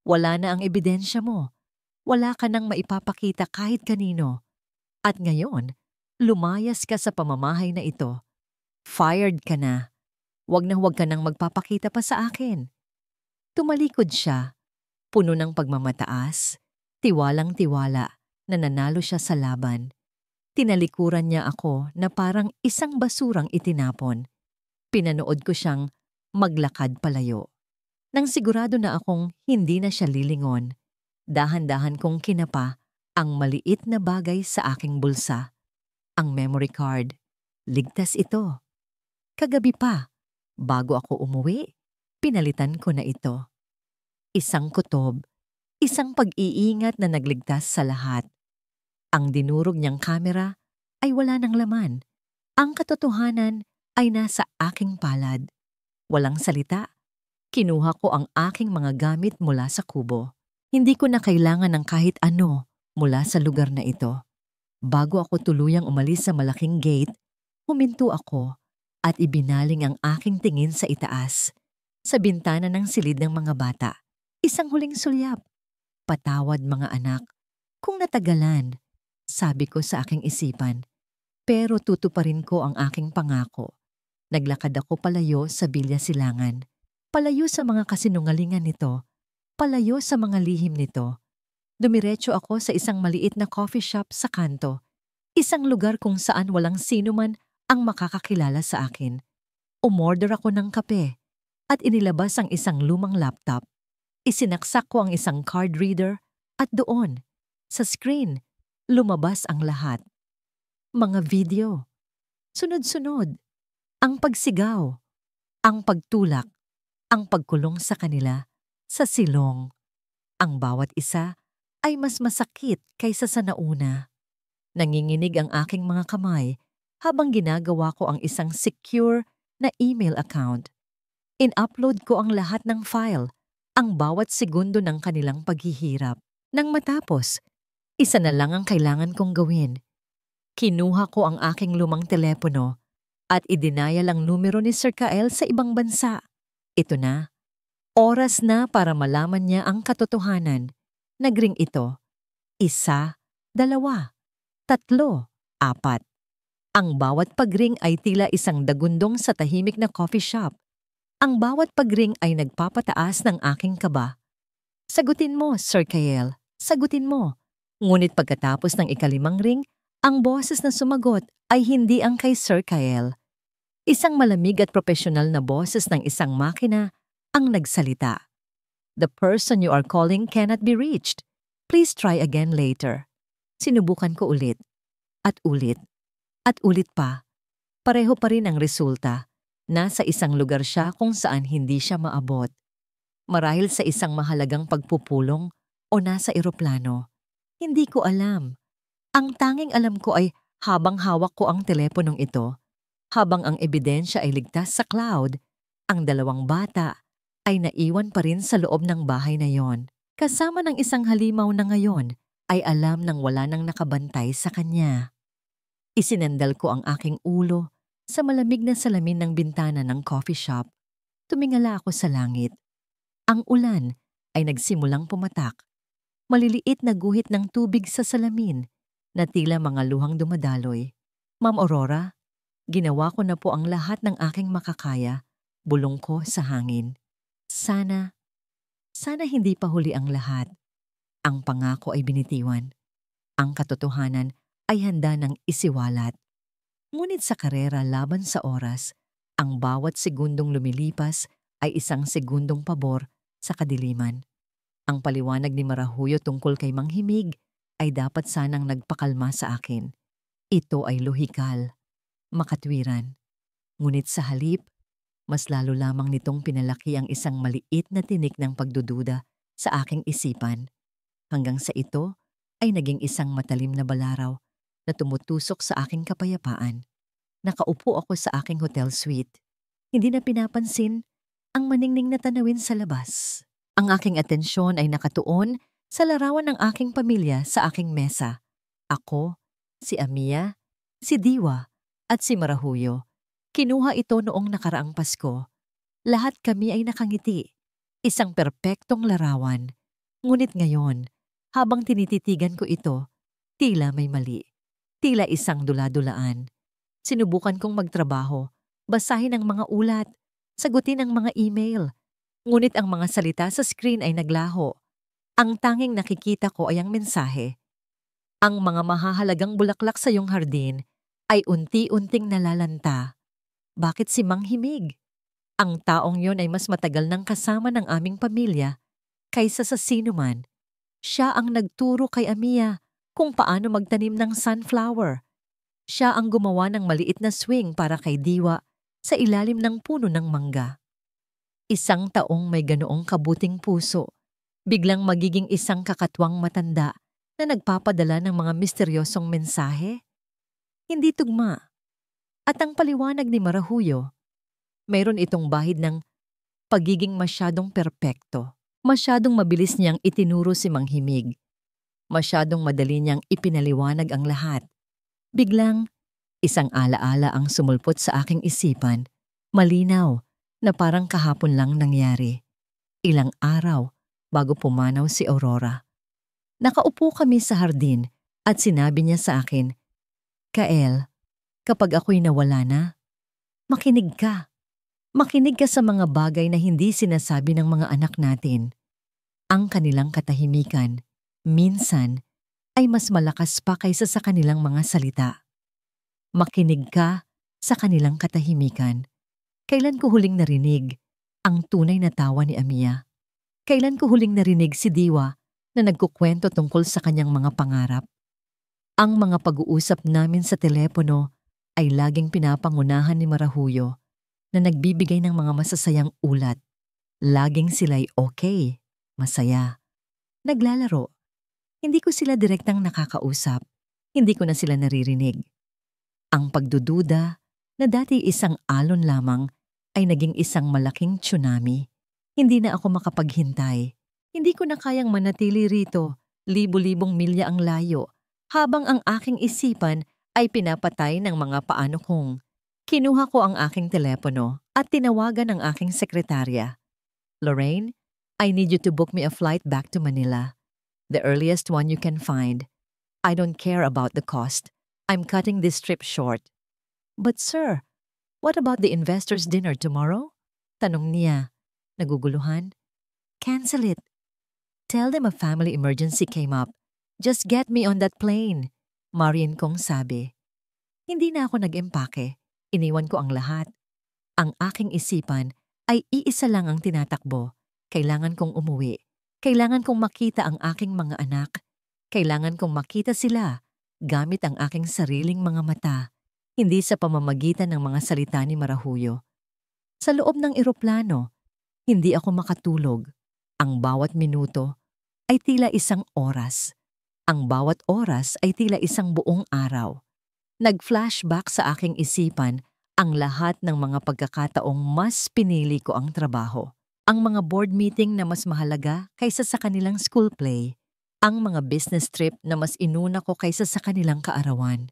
Wala na ang ebidensya mo. Wala ka nang maipapakita kahit kanino. At ngayon, lumayas ka sa pamamahay na ito. Fired ka na. Huwag ka nang magpapakita pa sa akin. Tumalikod siya. Puno ng pagmamataas, tiwalang-tiwala na nanalo siya sa laban. Tinalikuran niya ako na parang isang basurang itinapon. Pinanood ko siyang maglakad palayo. Nang sigurado na akong hindi na siya lilingon, dahan-dahan kong kinapa ang maliit na bagay sa aking bulsa. Ang memory card. Ligtas ito. Kagabi pa, bago ako umuwi, pinalitan ko na ito. Isang kutob, isang pag-iingat na nagligtas sa lahat. Ang dinurog niyang kamera ay wala ng laman. Ang katotohanan ay nasa aking palad. Walang salita. Kinuha ko ang aking mga gamit mula sa kubo. Hindi ko na kailangan ng kahit ano mula sa lugar na ito. Bago ako tuluyang umalis sa malaking gate, huminto ako at ibinaling ang aking tingin sa itaas, sa bintana ng silid ng mga bata. Isang huling sulyap. Patawad mga anak. Kung natagalan, sabi ko sa aking isipan. Pero tutuparin ko ang aking pangako. Naglakad ako palayo sa Bilya Silangan. Palayo sa mga kasinungalingan nito. Palayo sa mga lihim nito. Dumiretso ako sa isang maliit na coffee shop sa kanto. Isang lugar kung saan walang sino man ang makakakilala sa akin. Umorder ako ng kape at inilabas ang isang lumang laptop. Isinaksak ko ang isang card reader at doon, sa screen, lumabas ang lahat. Mga video. Sunod-sunod. Ang pagsigaw. Ang pagtulak. Ang pagkulong sa kanila, sa silong. Ang bawat isa ay mas masakit kaysa sa nauna. Nanginginig ang aking mga kamay habang ginagawa ko ang isang secure na email account. In-upload ko ang lahat ng file, ang bawat segundo ng kanilang paghihirap. Nang matapos, isa na lang ang kailangan kong gawin. Kinuha ko ang aking lumang telepono at idinayal ang numero ni Sir Kael sa ibang bansa. Ito na. Oras na para malaman niya ang katotohanan. Nagring ito. 1, 2, 3, 4. Ang bawat pagring ay tila isang dagundong sa tahimik na coffee shop. Ang bawat pagring ay nagpapataas ng aking kaba. Sagutin mo, Sir Kael. Sagutin mo. Ngunit pagkatapos ng ikalimang ring, ang boses na sumagot ay hindi ang kay Sir Kael. Isang malamig at profesional na boses ng isang makina ang nagsalita. The person you are calling cannot be reached. Please try again later. Sinubukan ko ulit. At ulit. At ulit pa. Pareho pa rin ang resulta. Nasa isang lugar siya kung saan hindi siya maabot. Marahil sa isang mahalagang pagpupulong o nasa eroplano. Hindi ko alam. Ang tanging alam ko ay habang hawak ko ang teleponong ito, habang ang ebidensya ay ligtas sa cloud, ang dalawang bata ay naiwan pa rin sa loob ng bahay na yon. Kasama ng isang halimaw na ngayon ay alam nang wala nang nakabantay sa kanya. Isinandal ko ang aking ulo sa malamig na salamin ng bintana ng coffee shop. Tumingala ako sa langit. Ang ulan ay nagsimulang pumatak. Maliliit na guhit ng tubig sa salamin na tila mga luhang dumadaloy. Ma'am Aurora, ginawa ko na po ang lahat ng aking makakaya, bulong ko sa hangin. Sana hindi pa huli ang lahat. Ang pangako ay binitiwan. Ang katotohanan ay handa ng isiwalat. Ngunit sa karera laban sa oras, ang bawat segundong lumilipas ay isang segundong pabor sa kadiliman. Ang paliwanag ni Marahuyo tungkol kay Mang Himig ay dapat sanang nagpakalma sa akin. Ito ay lohikal. Makatwiran. Ngunit sa halip, mas lalo lamang nitong pinalaki ang isang maliit na tinik ng pagdududa sa aking isipan. Hanggang sa ito ay naging isang matalim na balaraw na tumutusok sa aking kapayapaan. Nakaupo ako sa aking hotel suite. Hindi na pinapansin ang maningning na tanawin sa labas. Ang aking atensyon ay nakatuon sa larawan ng aking pamilya sa aking mesa. Ako, si Amia, si Diwa, at si Marahuyo. Kinuha ito noong nakaraang Pasko. Lahat kami ay nakangiti. Isang perpektong larawan. Ngunit ngayon, habang tinititigan ko ito, tila may mali. Tila isang dula-dulaan. Sinubukan kong magtrabaho, basahin ang mga ulat, sagutin ang mga email. Ngunit ang mga salita sa screen ay naglaho. Ang tanging nakikita ko ay ang mensahe. Ang mga mahahalagang bulaklak sa iyong hardin ay unti-unting nalalanta. Bakit si Mang Himig? Ang taong yon ay mas matagal nang kasama ng aming pamilya kaysa sa sino man. Siya ang nagturo kay Amiya kung paano magtanim ng sunflower. Siya ang gumawa ng maliit na swing para kay Diwa sa ilalim ng puno ng mangga. Isang taong may ganoong kabuting puso, biglang magiging isang kakatwang matanda na nagpapadala ng mga misteryosong mensahe? Hindi tugma. At ang paliwanag ni Marahuyo, mayroon itong bahid ng pagiging masyadong perpekto. Masyadong mabilis niyang itinuro si Mang Himig. Masyadong madali niyang ipinaliwanag ang lahat. Biglang, isang alaala ang sumulpot sa aking isipan, malinaw na parang kahapon lang nangyari. Ilang araw bago pumanaw si Aurora. Nakaupo kami sa hardin at sinabi niya sa akin, "Kael, kapag ako'y nawala na, makinig ka. Makinig ka sa mga bagay na hindi sinasabi ng mga anak natin. Ang kanilang katahimikan, minsan, ay mas malakas pa kaysa sa kanilang mga salita. Makinig ka sa kanilang katahimikan. Kailan ko huling narinig ang tunay na tawa ni Amiya? Kailan ko huling narinig si Diwa na nagkukwento tungkol sa kanyang mga pangarap? Ang mga pag-uusap namin sa telepono ay laging pinapangunahan ni Marahuyo na nagbibigay ng mga masasayang ulat. Laging sila'y okay, masaya, naglalaro. Hindi ko sila direktang nakakausap. Hindi ko na sila naririnig. Ang pagdududa na dati isang alon lamang ay naging isang malaking tsunami. Hindi na ako makapaghintay. Hindi ko na kayang manatili rito, libo-libong milya ang layo, habang ang aking isipan ay pinapatay ng mga paano kong. Kinuha ko ang aking telepono at tinawagan ang aking sekretarya. "Lorraine, I need you to book me a flight back to Manila. The earliest one you can find. I don't care about the cost. I'm cutting this trip short." "But sir, what about the investors' dinner tomorrow?" Tanong niya, naguguluhan. "Cancel it. Tell them a family emergency came up. Just get me on that plane," Marian kong sabi. Hindi na ako nag-empake. Iniwan ko ang lahat. Ang aking isipan ay iisa lang ang tinatakbo. Kailangan kong umuwi. Kailangan kong makita ang aking mga anak. Kailangan kong makita sila gamit ang aking sariling mga mata, hindi sa pamamagitan ng mga salita ni Marahuyo. Sa loob ng eroplano, hindi ako makatulog. Ang bawat minuto ay tila isang oras. Ang bawat oras ay tila isang buong araw. Nag-flashback sa aking isipan ang lahat ng mga pagkakataong mas pinili ko ang trabaho. Ang mga board meeting na mas mahalaga kaysa sa kanilang school play. Ang mga business trip na mas inuna ko kaysa sa kanilang kaarawan.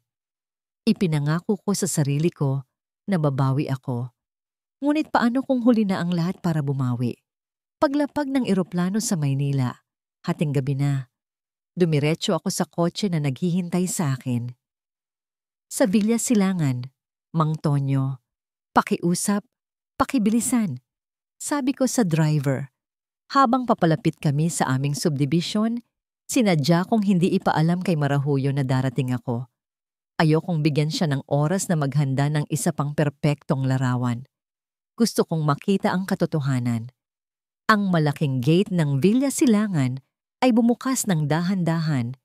Ipinangako ko sa sarili ko na babawi ako. Ngunit paano kung huli na ang lahat para bumawi? Paglapag ng eroplano sa Maynila, hating gabi na. Dumiretso ako sa kotse na naghihintay sa akin. Sa Villa Silangan, "Mang Tonyo, pakiusap, pakibilisan," sabi ko sa driver. Habang papalapit kami sa aming subdivision, sinadya kong hindi ipaalam kay Marahuyo na darating ako. Ayokong bigyan siya ng oras na maghanda ng isa pang perpektong larawan. Gusto kong makita ang katotohanan. Ang malaking gate ng Villa Silangan ay bumukas ng dahan-dahan.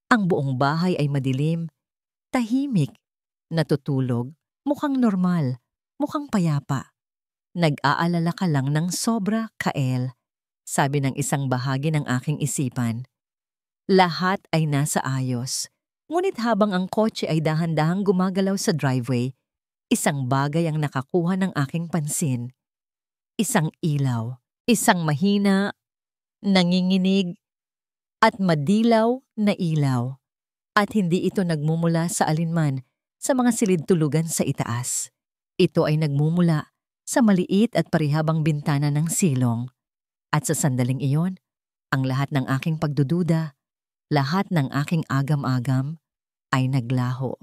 Ang buong bahay ay madilim, tahimik, natutulog, mukhang normal, mukhang payapa. "Nag-aalala ka lang ng sobra, Kael," sabi ng isang bahagi ng aking isipan. Lahat ay nasa ayos. Ngunit habang ang kotse ay dahan-dahang gumagalaw sa driveway, isang bagay ang nakakuha ng aking pansin. Isang ilaw, isang mahina, nanginginig, at madilaw na ilaw. At hindi ito nagmumula sa alinman sa mga silid-tulugan sa itaas. Ito ay nagmumula sa maliit at parihabang bintana ng silong. At sa sandaling iyon, ang lahat ng aking pagdududa, lahat ng aking agam-agam, ay naglaho.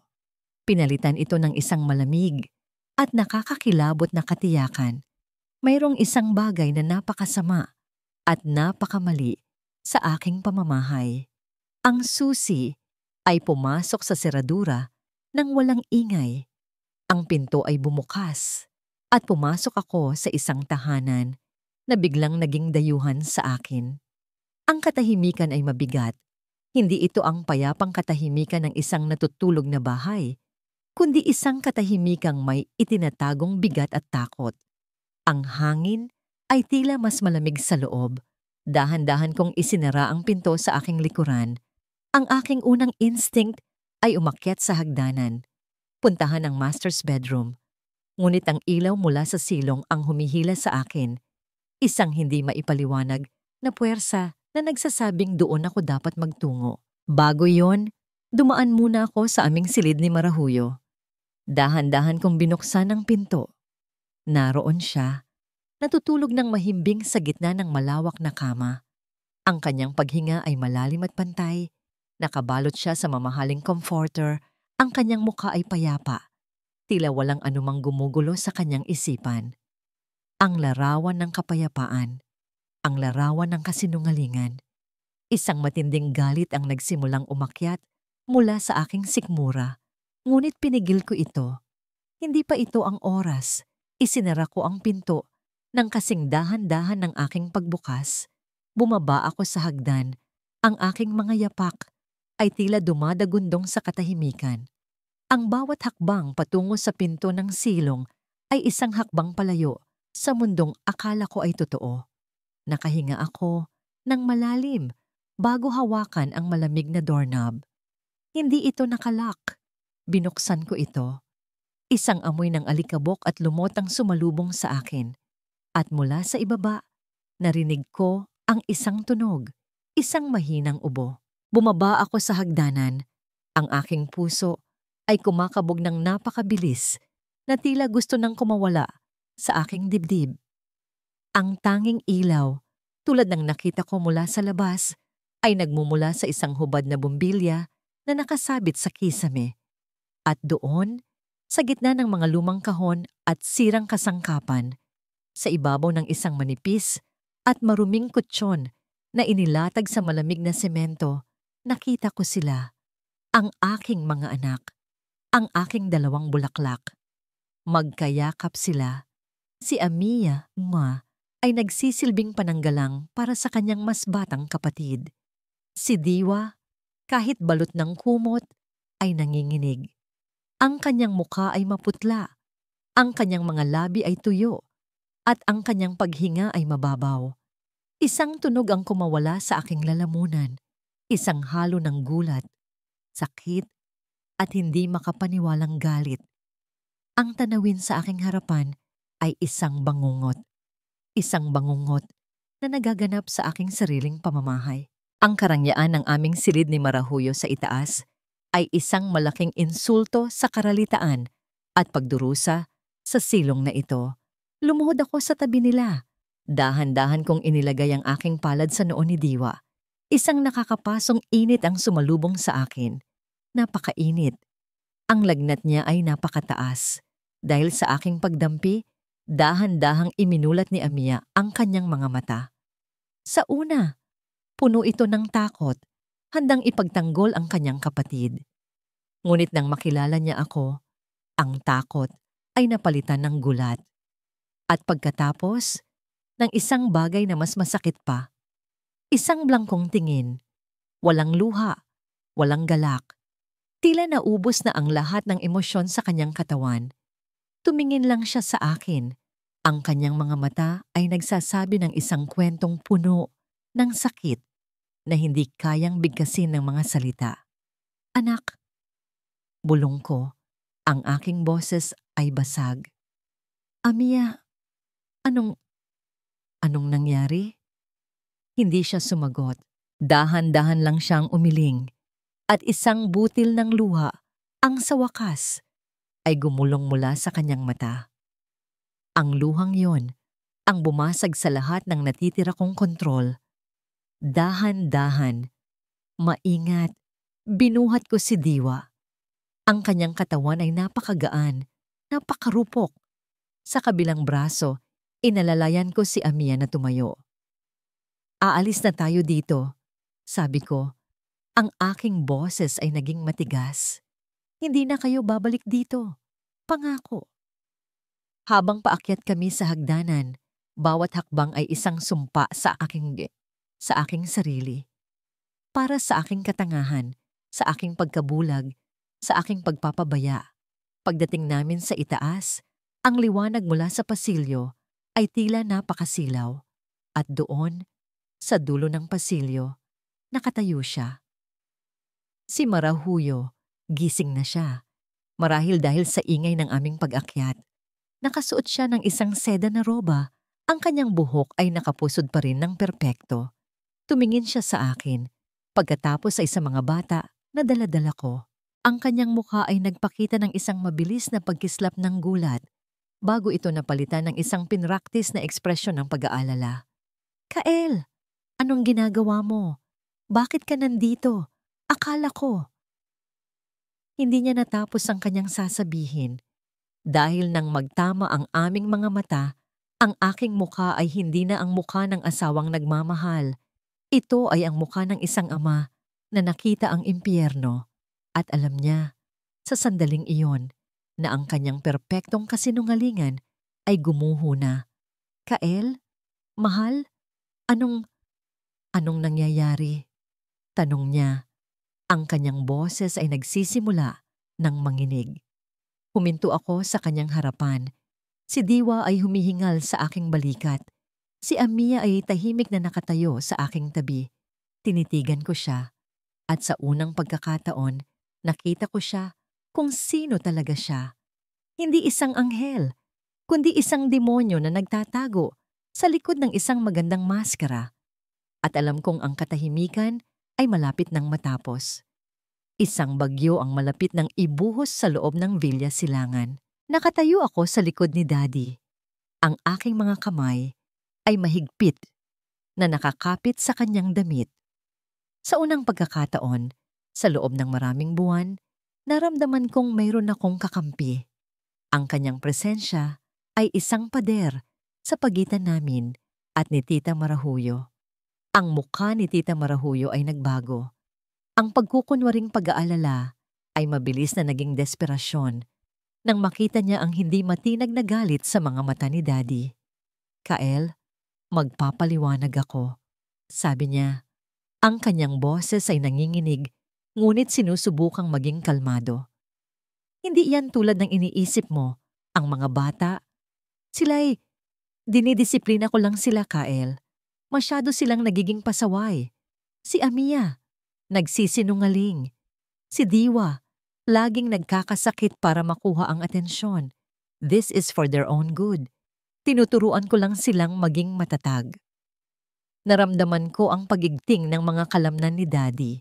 Pinalitan ito ng isang malamig at nakakakilabot na katiyakan. Mayroong isang bagay na napakasama at napakamali sa aking pamamahay. Ang susi ay pumasok sa seradura nang walang ingay. Ang pinto ay bumukas at pumasok ako sa isang tahanan na biglang naging dayuhan sa akin. Ang katahimikan ay mabigat. Hindi ito ang payapang katahimikan ng isang natutulog na bahay, kundi isang katahimikang may itinatagong bigat at takot. Ang hangin ay tila mas malamig sa loob. Dahan-dahan kong isinara ang pinto sa aking likuran. Ang aking unang instinct ay umakyat sa hagdanan, puntahan ang master's bedroom. Ngunit ang ilaw mula sa silong ang humihila sa akin, isang hindi maipaliwanag na puwersa na nagsasabing doon ako dapat magtungo. Bago yon, dumaan muna ako sa aming silid ni Marahuyo. Dahan-dahan kong binuksan ang pinto. Naroon siya, natutulog ng mahimbing sa gitna ng malawak na kama. Ang kanyang paghinga ay malalim at pantay. Nakabalot siya sa mamahaling comforter. Ang kanyang mukha ay payapa. Tila walang anumang gumugulo sa kanyang isipan. Ang larawan ng kapayapaan. Ang larawan ng kasinungalingan. Isang matinding galit ang nagsimulang umakyat mula sa aking sikmura. Ngunit pinigil ko ito. Hindi pa ito ang oras. Isinara ko ang pinto. Nang kasing dahan-dahan ng aking pagbukas, bumaba ako sa hagdan. Ang aking mga yapak ay tila dumadagundong sa katahimikan. Ang bawat hakbang patungo sa pinto ng silong ay isang hakbang palayo sa mundong akala ko ay totoo. Nakahinga ako ng malalim bago hawakan ang malamig na doorknob. Hindi ito nakalak. Binuksan ko ito. Isang amoy ng alikabok at lumot ang sumalubong sa akin. At mula sa ibaba, narinig ko ang isang tunog, isang mahinang ubo. Bumaba ako sa hagdanan. Ang aking puso ay kumakabog ng napakabilis na tila gusto nang kumawala sa aking dibdib. Ang tanging ilaw, tulad ng nakita ko mula sa labas, ay nagmumula sa isang hubad na bumbilya na nakasabit sa kisame. At doon, sa gitna ng mga lumang kahon at sirang kasangkapan, sa ibabaw ng isang manipis at maruming kutsyon na inilatag sa malamig na semento, nakita ko sila, ang aking mga anak, ang aking 2 bulaklak. Magkayakap sila. Si Amiya, ay nagsisilbing pananggalang para sa kanyang mas batang kapatid. Si Diwa, kahit balot ng kumot, ay nanginginig. Ang kanyang mukha ay maputla, ang kanyang mga labi ay tuyo, at ang kanyang paghinga ay mababaw. Isang tunog ang kumawala sa aking lalamunan, isang halo ng gulat, sakit, at hindi makapaniwalang galit. Ang tanawin sa aking harapan ay isang bangungot. Isang bangungot na nagaganap sa aking sariling pamamahay. Ang karangyaan ng aming silid ni Marahuyo sa itaas ay isang malaking insulto sa karalitaan at pagdurusa sa silong na ito. Lumuhod ako sa tabi nila. Dahan-dahan kong inilagay ang aking palad sa noo ni Diwa. Isang nakakapasong init ang sumalubong sa akin. Napakainit. Ang lagnat niya ay napakataas. Dahil sa aking pagdampi, dahan-dahang iminulat ni Amiya ang kanyang mga mata. Sa una, puno ito ng takot, handang ipagtanggol ang kanyang kapatid. Ngunit nang makilala niya ako, ang takot ay napalitan ng gulat. At pagkatapos, ng isang bagay na mas masakit pa, isang blangkong tingin, walang luha, walang galak. Tila naubos na ang lahat ng emosyon sa kanyang katawan. Tumingin lang siya sa akin. Ang kanyang mga mata ay nagsasabi ng isang kwentong puno ng sakit na hindi kayang bigkasin ng mga salita. Anak, bulong ko, ang aking boses ay basag. Amiya, anong nangyari? Hindi siya sumagot. Dahan-dahan lang siyang umiling at isang butil ng luha ang sa wakas ay gumulong mula sa kanyang mata. Ang luhang yon ang bumasag sa lahat ng natitira kong kontrol. Dahan-dahan, maingat, binuhat ko si Diwa. Ang kanyang katawan ay napakagaan, napakarupok. Sa kabilang braso, inalalayan ko si Amiya na tumayo. Aalis na tayo dito, sabi ko. Ang aking boses ay naging matigas. Hindi na kayo babalik dito. Pangako. Habang paakyat kami sa hagdanan, bawat hakbang ay isang sumpa sa aking sarili. Para sa aking katangahan, sa aking pagkabulag, sa aking pagpapabaya. Pagdating namin sa itaas, ang liwanag mula sa pasilyo ay tila napakasilaw. At doon, sa dulo ng pasilyo, nakatayo siya. Si Marahuyo, gising na siya. Marahil dahil sa ingay ng aming pag-akyat. Nakasuot siya ng isang seda na roba. Ang kanyang buhok ay nakapusod pa rin ng perpekto. Tumingin siya sa akin. Pagkatapos ay sa mga bata na dala-dala ko. Ang kanyang mukha ay nagpakita ng isang mabilis na pagkislap ng gulat bago ito napalitan ng isang pinraktis na ekspresyon ng pag-aalala. Kael, anong ginagawa mo? Bakit ka nandito? Akala ko. Hindi niya natapos ang kanyang sasabihin. Dahil nang magtama ang aming mga mata, ang aking mukha ay hindi na ang mukha ng asawang nagmamahal. Ito ay ang mukha ng isang ama na nakita ang impyerno at alam niya sa sandaling iyon na ang kanyang perpektong kasinungalingan ay gumuho na. Kael, mahal, anong nangyayari? Tanong niya. Ang kanyang boses ay nagsisimula ng manginig. Huminto ako sa kanyang harapan. Si Diwa ay humihingal sa aking balikat. Si Amiya ay tahimik na nakatayo sa aking tabi. Tinitigan ko siya. At sa unang pagkakataon, nakita ko siya kung sino talaga siya. Hindi isang anghel, kundi isang demonyo na nagtatago sa likod ng isang magandang maskara. At alam kong ang katahimikan ay malapit nang matapos. Isang bagyo ang malapit ng ibuhos sa loob ng Villa Silangan. Nakatayo ako sa likod ni Daddy. Ang aking mga kamay ay mahigpit na nakakapit sa kanyang damit. Sa unang pagkakataon, sa loob ng maraming buwan, naramdaman kong mayroon akong kakampi. Ang kanyang presensya ay isang pader sa pagitan namin at ni Tita Marahuyo. Ang mukha ni Tita Marahuyo ay nagbago. Ang pagkukunwaring pag-aalala ay mabilis na naging desperasyon nang makita niya ang hindi matinag na galit sa mga mata ni Daddy. Kael, magpapaliwanag ako. Sabi niya, ang kanyang boses ay nanginginig ngunit sinusubukang maging kalmado. Hindi yan tulad ng iniisip mo. Ang mga bata, sila'y dinidisiplina ko lang sila, Kael. Masyado silang nagiging pasaway. Si Amiya, nagsisinungaling. Si Diwa, laging nagkakasakit para makuha ang atensyon. This is for their own good. Tinuturuan ko lang silang maging matatag. Naramdaman ko ang pagigting ng mga kalamnan ni Daddy.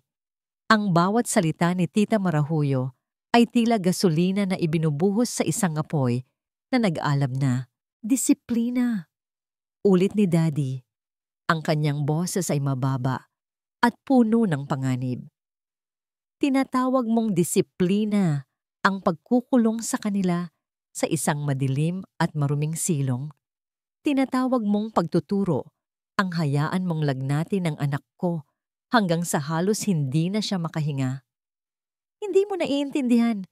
Ang bawat salita ni Tita Marahuyo ay tila gasolina na ibinubuhos sa isang apoy na nag-aalab na, disiplina. Ulit ni Daddy. Ang kanyang boses ay mababa at puno ng panganib. Tinatawag mong disiplina ang pagkukulong sa kanila sa isang madilim at maruming silong. Tinatawag mong pagtuturo ang hayaan mong lagnatin ng anak ko hanggang sa halos hindi na siya makahinga. Hindi mo naiintindihan.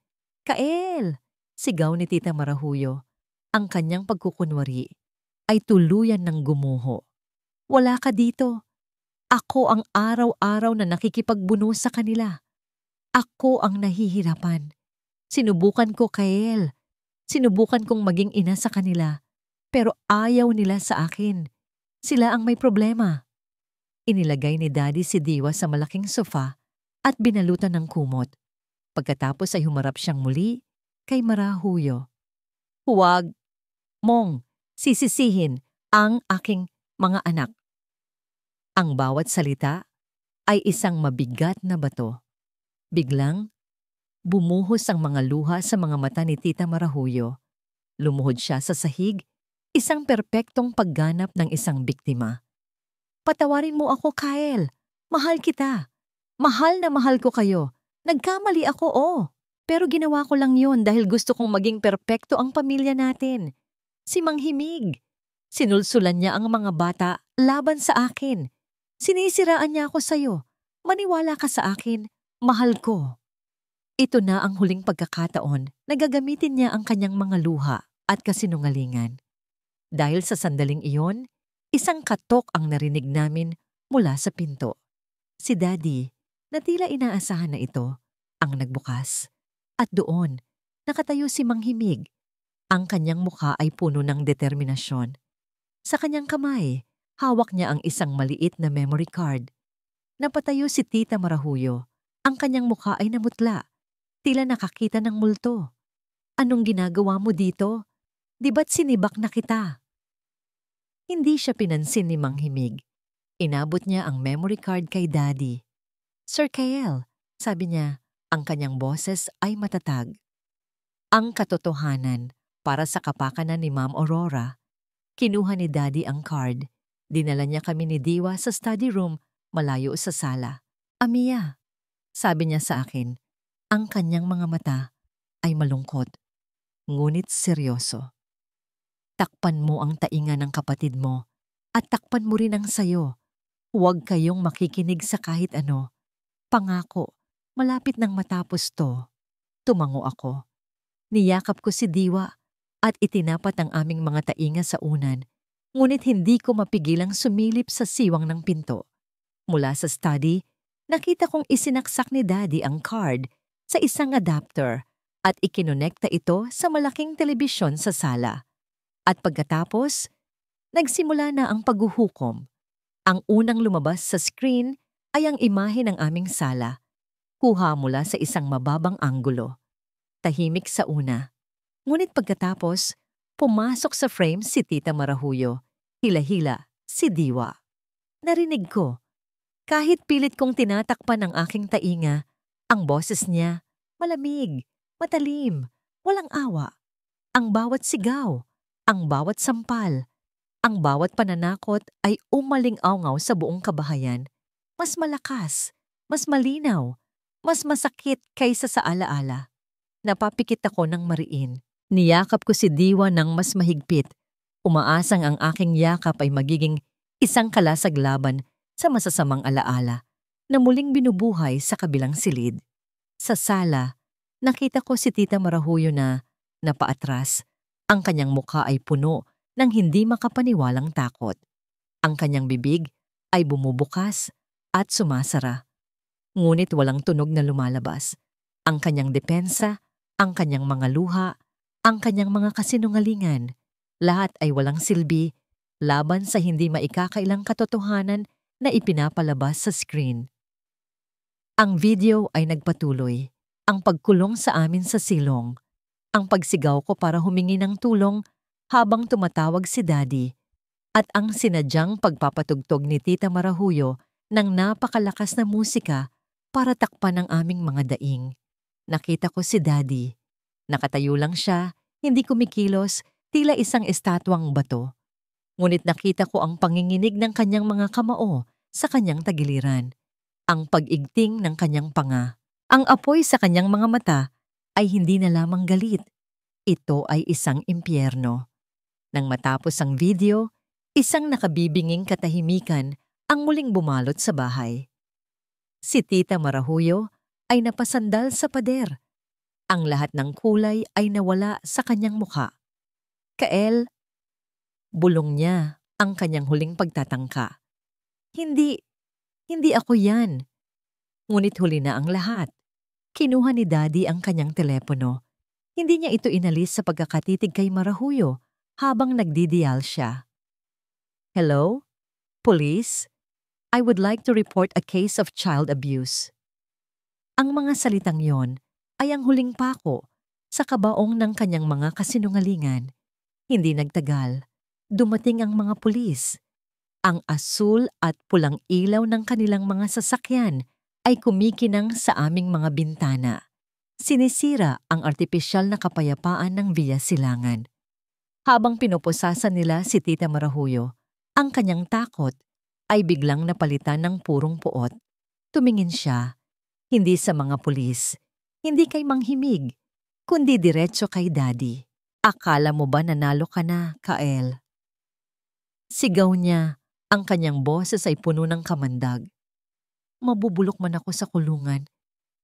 Kael! Sigaw ni Tita Marahuyo. Ang kanyang pagkukunwari ay tuluyan ng gumuho. Wala ka dito. Ako ang araw-araw na nakikipagbuno sa kanila. Ako ang nahihirapan. Sinubukan ko, Kael. Sinubukan kong maging ina sa kanila. Pero ayaw nila sa akin. Sila ang may problema. Inilagay ni Daddy si Diwa sa malaking sofa at binalutan ng kumot. Pagkatapos ay humarap siyang muli kay Marahuyo. Huwag mong sisisihin ang aking mga anak. Ang bawat salita ay isang mabigat na bato. Biglang, bumuhos ang mga luha sa mga mata ni Tita Marahuyo. Lumuhod siya sa sahig, isang perpektong pagganap ng isang biktima. Patawarin mo ako, Kael. Mahal kita. Mahal na mahal ko kayo. Nagkamali ako, Pero ginawa ko lang yon dahil gusto kong maging perpekto ang pamilya natin. Si Mang Himig. Sinulsulan niya ang mga bata laban sa akin. Sinisiraan niya ako sa'yo. Maniwala ka sa akin, mahal ko. Ito na ang huling pagkakataon na gagamitin niya ang kanyang mga luha at kasinungalingan. Dahil sa sandaling iyon, isang katok ang narinig namin mula sa pinto. Si Daddy, na tila inaasahan na ito, ang nagbukas. At doon, nakatayo si Mang Himig. Ang kanyang mukha ay puno ng determinasyon. Sa kanyang kamay, hawak niya ang isang maliit na memory card. Napatayo si Tita Marahuyo. Ang kanyang mukha ay namutla. Tila nakakita ng multo. Anong ginagawa mo dito? Di ba't sinibak na kita? Hindi siya pinansin ni Mang Himig. Inabot niya ang memory card kay Daddy. Sir Kael, sabi niya, ang kanyang boses ay matatag. Ang katotohanan, para sa kapakanan ni Ma'am Aurora. Kinuha ni Daddy ang card. Dinala niya kami ni Diwa sa study room, malayo sa sala. Amiya, sabi niya sa akin, ang kanyang mga mata ay malungkot, ngunit seryoso. Takpan mo ang tainga ng kapatid mo at takpan mo rin ang sayo. Huwag kayong makikinig sa kahit ano. Pangako, malapit nang matapos to. Tumango ako. Niyakap ko si Diwa at itinapat ang aming mga tainga sa unan, ngunit hindi ko mapigilang sumilip sa siwang ng pinto. Mula sa study, nakita kong isinaksak ni Daddy ang card sa isang adapter at ikinonekta ito sa malaking telebisyon sa sala. At pagkatapos, nagsimula na ang paghuhukom. Ang unang lumabas sa screen ay ang imahe ng aming sala, kuha mula sa isang mababang anggulo. Tahimik sa una. Ngunit pagkatapos, pumasok sa frame si Tita Marahuyo. Hila-hila, si Diwa. Narinig ko. Kahit pilit kong tinatakpan ang aking tainga, ang boses niya, malamig, matalim, walang awa. Ang bawat sigaw, ang bawat sampal, ang bawat pananakot ay umaling-awngaw sa buong kabahayan. Mas malakas, mas malinaw, mas masakit kaysa sa alaala. Napapikit ako ng mariin. Niyakap ko si Diwa ng mas mahigpit. Umaasang ang aking yakap ay magiging isang kalasag laban sa masasamang alaala na muling binubuhay sa kabilang silid. Sa sala, nakita ko si Tita Marahuyo na napaatras. Ang kanyang mukha ay puno ng hindi makapaniwalang takot. Ang kanyang bibig ay bumubukas at sumasara. Ngunit walang tunog na lumalabas. Ang kanyang depensa, ang kanyang mga luha, ang kanyang mga kasinungalingan, lahat ay walang silbi laban sa hindi maikakailang katotohanan na ipinapalabas sa screen. Ang video ay nagpatuloy. Ang pagkulong sa amin sa silong. Ang pagsigaw ko para humingi ng tulong habang tumatawag si Daddy. At ang sinadyang pagpapatugtog ni Tita Marahuyo ng napakalakas na musika para takpan ang aming mga daing. Nakita ko si Daddy. Nakatayo lang siya, hindi kumikilos, tila isang estatwang bato. Ngunit nakita ko ang panginginig ng kanyang mga kamao sa kanyang tagiliran. Ang pag-igting ng kanyang panga. Ang apoy sa kanyang mga mata ay hindi na lamang galit. Ito ay isang impyerno. Nang matapos ang video, isang nakabibinging katahimikan ang muling bumalot sa bahay. Si Tita Marahuyo ay napasandal sa pader. Ang lahat ng kulay ay nawala sa kanyang mukha. Kael, bulong niya ang kanyang huling pagtatangka. Hindi ako yan. Ngunit huli na ang lahat. Kinuha ni Daddy ang kanyang telepono. Hindi niya ito inalis sa pagkakatitig kay Marahuyo habang nagdidial siya. Hello? Police? I would like to report a case of child abuse. Ang mga salitang yon ay ang huling pako sa kabaong ng kanyang mga kasinungalingan. Hindi nagtagal. Dumating ang mga pulis. Ang asul at pulang ilaw ng kanilang mga sasakyan ay kumikinang sa aming mga bintana. Sinisira ang artipisyal na kapayapaan ng Villa Silangan. Habang pinupusasan nila si Tita Marahuyo, ang kanyang takot ay biglang napalitan ng purong puot. Tumingin siya, hindi sa mga pulis, hindi kay Mang Himig, kundi diretso kay Daddy. Akala mo ba nanalo ka na, Kael? Sigaw niya, ang kanyang boses ay puno ng kamandag. mabubulok man ako sa kulungan.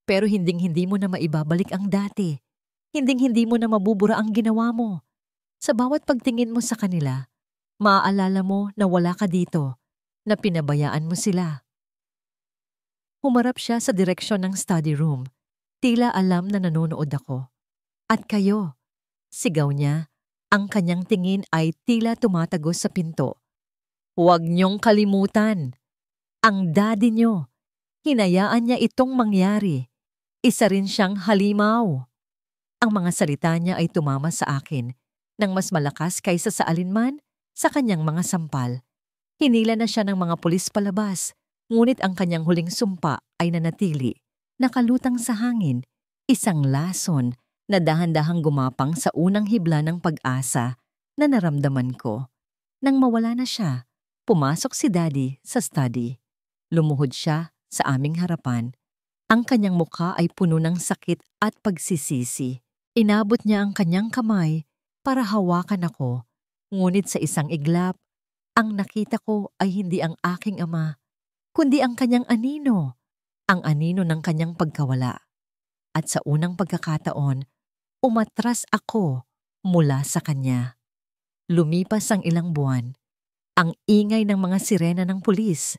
Pero hinding-hindi mo na maibabalik ang dati. Hinding-hindi mo na mabubura ang ginawa mo. Sa bawat pagtingin mo sa kanila, maaalala mo na wala ka dito, na pinabayaan mo sila. Humarap siya sa direksyon ng study room. Tila alam na nanonood ako. At kayo, sigaw niya, ang kanyang tingin ay tila tumatagos sa pinto. Huwag niyong kalimutan. Ang daddy niyo, hinayaan niya itong mangyari. Isa rin siyang halimaw. Ang mga salita niya ay tumama sa akin nang mas malakas kaysa sa alinman sa kanyang mga sampal. Hinila na siya ng mga pulis palabas, ngunit ang kanyang huling sumpa ay nanatili, nakalutang sa hangin, isang lason na dahan-dahang gumapang sa unang hibla ng pag-asa na naramdaman ko. Nang mawala na siya, pumasok si Daddy sa study. Lumuhod siya sa aming harapan. Ang kanyang mukha ay puno ng sakit at pagsisisi. Inabot niya ang kanyang kamay para hawakan ako, ngunit sa isang iglap, ang nakita ko ay hindi ang aking ama, kundi ang kanyang anino, ang anino ng kanyang pagkawala. At sa unang pagkakataon, umatras ako mula sa kanya. Lumipas ang ilang buwan, ang ingay ng mga sirena ng pulis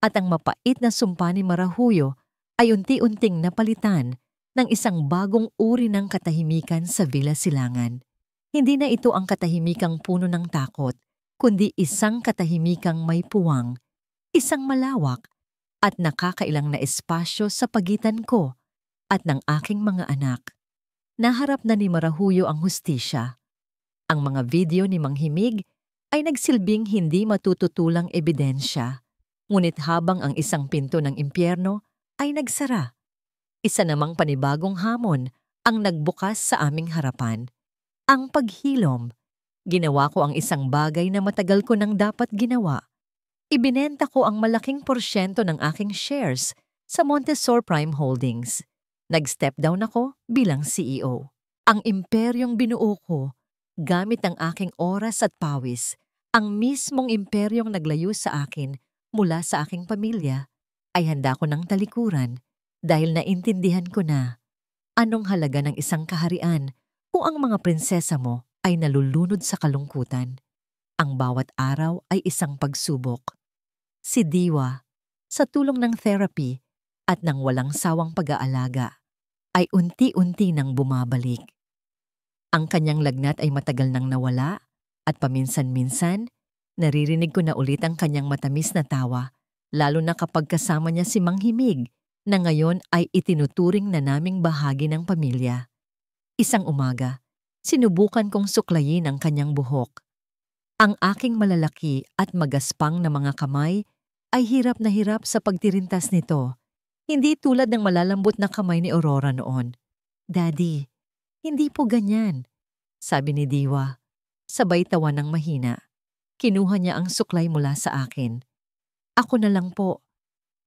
at ang mapait na sumpa ni Marahuyo ay unti-unting napalitan ng isang bagong uri ng katahimikan sa Villa Silangan. Hindi na ito ang katahimikang puno ng takot, kundi isang katahimikang may puwang, isang malawak at nakakailang na espasyo sa pagitan ko at ng aking mga anak. Naharap na ni Marahuyo ang hustisya. Ang mga video ni Mang Himig ay nagsilbing hindi matututulang ebidensya, ngunit habang ang isang pinto ng impyerno ay nagsara, isa namang panibagong hamon ang nagbukas sa aming harapan. Ang paghilom. Ginawa ko ang isang bagay na matagal ko nang dapat ginawa. Ibinenta ko ang malaking porsyento ng aking shares sa Montesor Prime Holdings. Nag-step down ako bilang CEO. Ang imperyong binuo ko, gamit ang aking oras at pawis, ang mismong imperyong naglayo sa akin mula sa aking pamilya, ay handa ko ng talikuran dahil naintindihan ko na anong halaga ng isang kaharian kung ang mga prinsesa mo ay nalulunod sa kalungkutan. Ang bawat araw ay isang pagsubok. Si Diwa, sa tulong ng therapy at ng walang sawang pag-aalaga, ay unti-unti nang bumabalik. Ang kanyang lagnat ay matagal nang nawala at paminsan-minsan, naririnig ko na ulit ang kanyang matamis na tawa, lalo na kapag kasama niya si Mang Himig na ngayon ay itinuturing na naming bahagi ng pamilya. Isang umaga, sinubukan kong suklayin ang kanyang buhok. Ang aking malalaki at magaspang na mga kamay ay hirap na hirap sa pagtirintas nito. Hindi tulad ng malalambot na kamay ni Aurora noon. Daddy, hindi po ganyan, sabi ni Diwa. Sabay tawa ng mahina. Kinuha niya ang suklay mula sa akin. Ako na lang po.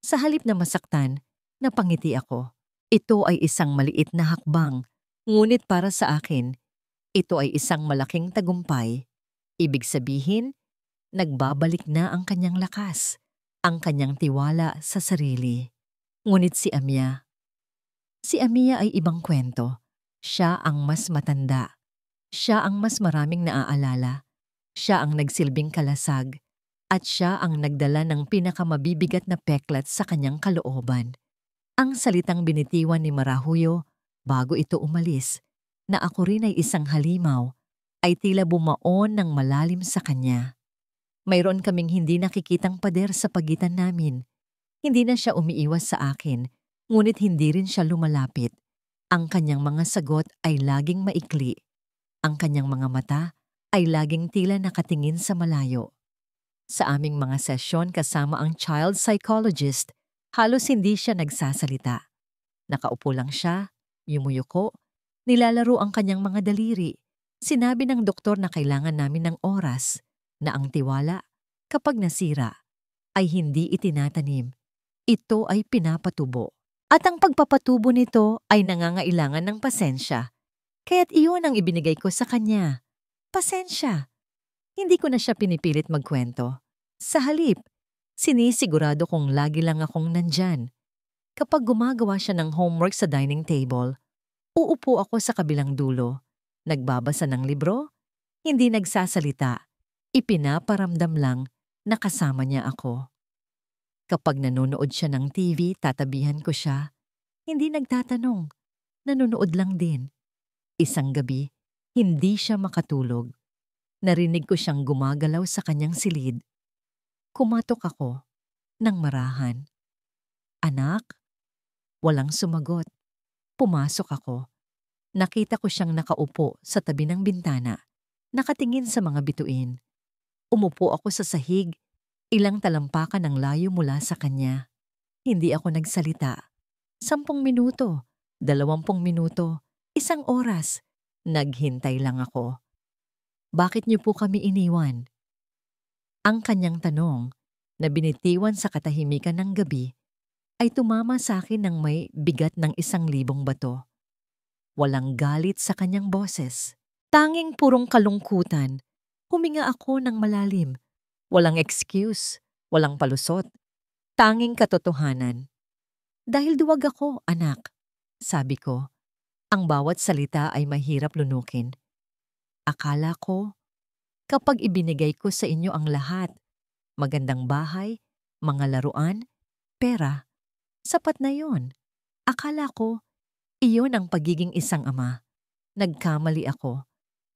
Sa halip na masaktan, napangiti ako. Ito ay isang maliit na hakbang, ngunit para sa akin, ito ay isang malaking tagumpay. Ibig sabihin, nagbabalik na ang kanyang lakas, ang kanyang tiwala sa sarili. Ngunit si Amia ay ibang kwento. Siya ang mas matanda. Siya ang mas maraming naaalala. Siya ang nagsilbing kalasag. At siya ang nagdala ng pinakamabibigat na peklat sa kanyang kalooban. Ang salitang binitiwan ni Marahuyo bago ito umalis, na ako rin ay isang halimaw, ay tila bumaon ng malalim sa kanya. Mayroon kaming hindi nakikitang pader sa pagitan namin. Hindi na siya umiiwas sa akin, ngunit hindi rin siya lumalapit. Ang kanyang mga sagot ay laging maikli. Ang kanyang mga mata ay laging tila nakatingin sa malayo. Sa aming mga sesyon kasama ang child psychologist, halos hindi siya nagsasalita. Nakaupo lang siya, yumuyuko, nilalaro ang kanyang mga daliri. Sinabi ng doktor na kailangan namin ng oras, na ang tiwala, kapag nasira, ay hindi itinatanim. Ito ay pinapatubo. At ang pagpapatubo nito ay nangangailangan ng pasensya. Kaya't iyon ang ibinigay ko sa kanya. Pasensya. Hindi ko na siya pinipilit magkwento. Sa halip, Sinisigurado kong lagi lang akong nandyan. Kapag gumagawa siya ng homework sa dining table, uupo ako sa kabilang dulo, nagbabasa ng libro, hindi nagsasalita, ipinaparamdam lang na kasama niya ako. Kapag nanonood siya ng TV, tatabihan ko siya, hindi nagtatanong, nanonood lang din. Isang gabi, hindi siya makatulog. Narinig ko siyang gumagalaw sa kanyang silid. Kumatok ako ng marahan. Anak? Walang sumagot. Pumasok ako. Nakita ko siyang nakaupo sa tabi ng bintana, nakatingin sa mga bituin. Umupo ako sa sahig, ilang talampakan ang layo mula sa kanya. Hindi ako nagsalita. 10 minuto, 20 minuto, 1 oras. Naghintay lang ako. Bakit niyo po kami iniwan? Ang kanyang tanong, na binitiwan sa katahimikan ng gabi, ay tumama sa akin ng may bigat ng 1,000 bato. Walang galit sa kanyang boses. Tanging purong kalungkutan. Huminga ako ng malalim. Walang excuse, walang palusot. Tanging katotohanan. Dahil duwag ako, anak, sabi ko. Ang bawat salita ay mahirap lunukin. Akala ko, kapag ibinigay ko sa inyo ang lahat, magandang bahay, mga laruan, pera, sapat na yon. Akala ko, iyon ang pagiging isang ama. Nagkamali ako.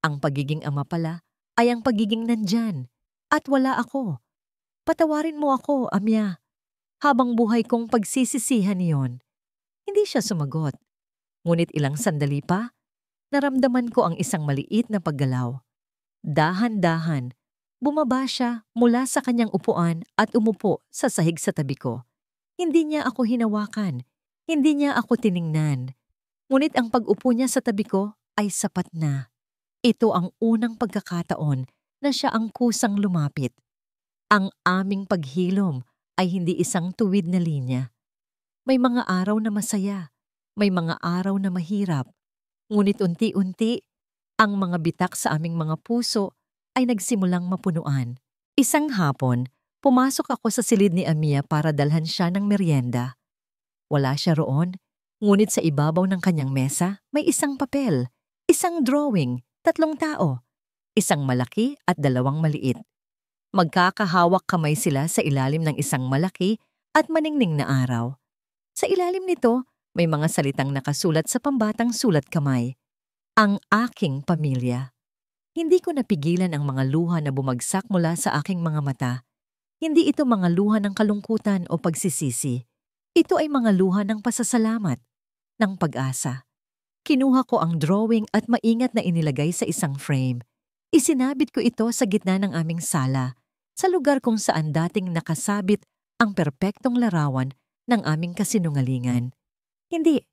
Ang pagiging ama pala ay ang pagiging nandyan. At wala ako. Patawarin mo ako, Amya. Habang buhay kong pagsisisihan niyon. Hindi siya sumagot. Ngunit ilang sandali pa, naramdaman ko ang isang maliit na paggalaw. Dahan-dahan, bumaba siya mula sa kanyang upuan at umupo sa sahig sa tabi ko. Hindi niya ako hinawakan. Hindi niya ako tiningnan. Ngunit ang pag-upo niya sa tabi ko ay sapat na. Ito ang unang pagkakataon na siya ang kusang lumapit. Ang aming paghilom ay hindi isang tuwid na linya. May mga araw na masaya, may mga araw na mahirap. Ngunit unti-unti, ang mga bitak sa aming mga puso ay nagsimulang mapunuan. Isang hapon, pumasok ako sa silid ni Amia para dalhan siya ng merienda. Wala siya roon, ngunit sa ibabaw ng kanyang mesa may isang papel, isang drawing, 3 tao, isang malaki at 2 maliit. Magkakahawak kamay sila sa ilalim ng isang malaki at maningning na araw. Sa ilalim nito, may mga salitang nakasulat sa pambatang sulat kamay. Ang aking pamilya. Hindi ko napigilan ang mga luha na bumagsak mula sa aking mga mata. Hindi ito mga luha ng kalungkutan o pagsisisi. Ito ay mga luha ng pasasalamat, ng pag-asa. Kinuha ko ang drawing at maingat na inilagay sa isang frame. Isinabit ko ito sa gitna ng aming sala, sa lugar kung saan dating nakasabit ang perpektong larawan ng aming kasinungalingan. Hindi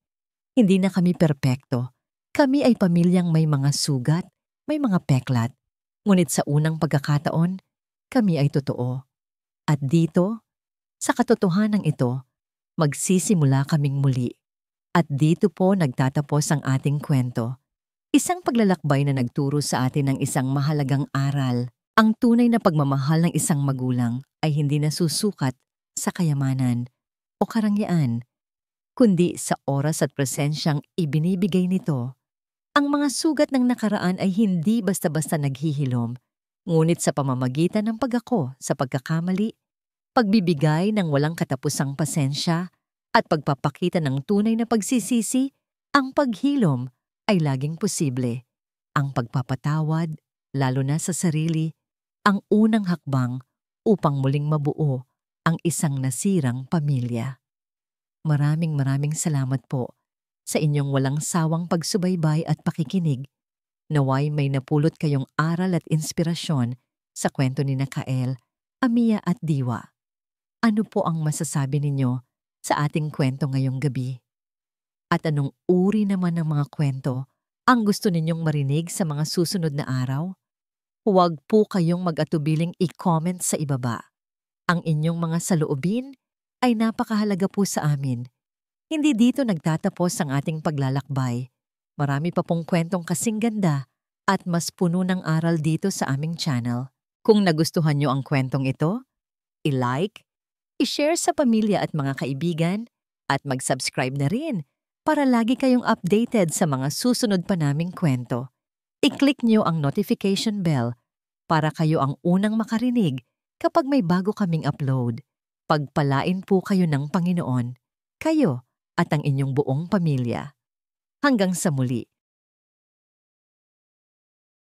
na kami perpekto. Kami ay pamilyang may mga sugat, may mga peklat. Ngunit sa unang pagkakataon, kami ay totoo. At dito, sa katotohanan ito, magsisimula kaming muli. At dito po nagtatapos ang ating kwento. Isang paglalakbay na nagturo sa atin ng isang mahalagang aral. Ang tunay na pagmamahal ng isang magulang ay hindi nasusukat sa kayamanan o karangyaan, kundi sa oras at presensyang ibinibigay nito. Ang mga sugat ng nakaraan ay hindi basta-basta naghihilom, ngunit sa pamamagitan ng pag-ako sa pagkakamali, pagbibigay ng walang katapusang pasensya, at pagpapakita ng tunay na pagsisisi, ang paghilom ay laging posible. Ang pagpapatawad, lalo na sa sarili, ang unang hakbang upang muling mabuo ang isang nasirang pamilya. Maraming salamat po sa inyong walang sawang pagsubaybay at pakikinig. Naway may napulot kayong aral at inspirasyon sa kwento ni Kael, Amia at Diwa. Ano po ang masasabi ninyo sa ating kwento ngayong gabi? At anong uri naman ng mga kwento ang gusto ninyong marinig sa mga susunod na araw? Huwag po kayong mag-atubiling i-comment sa ibaba. Ang inyong mga saloobin ay napakahalaga po sa amin. Hindi dito nagtatapos ang ating paglalakbay. Marami pa pong kwentong kasing ganda at mas puno ng aral dito sa aming channel. Kung nagustuhan nyo ang kwentong ito, i-like, i-share sa pamilya at mga kaibigan, at mag-subscribe na rin para lagi kayong updated sa mga susunod pa naming kwento. I-click nyo ang notification bell para kayo ang unang makarinig kapag may bago kaming upload. Pagpalain po kayo ng Panginoon, kayo at ang inyong buong pamilya. Hanggang sa muli.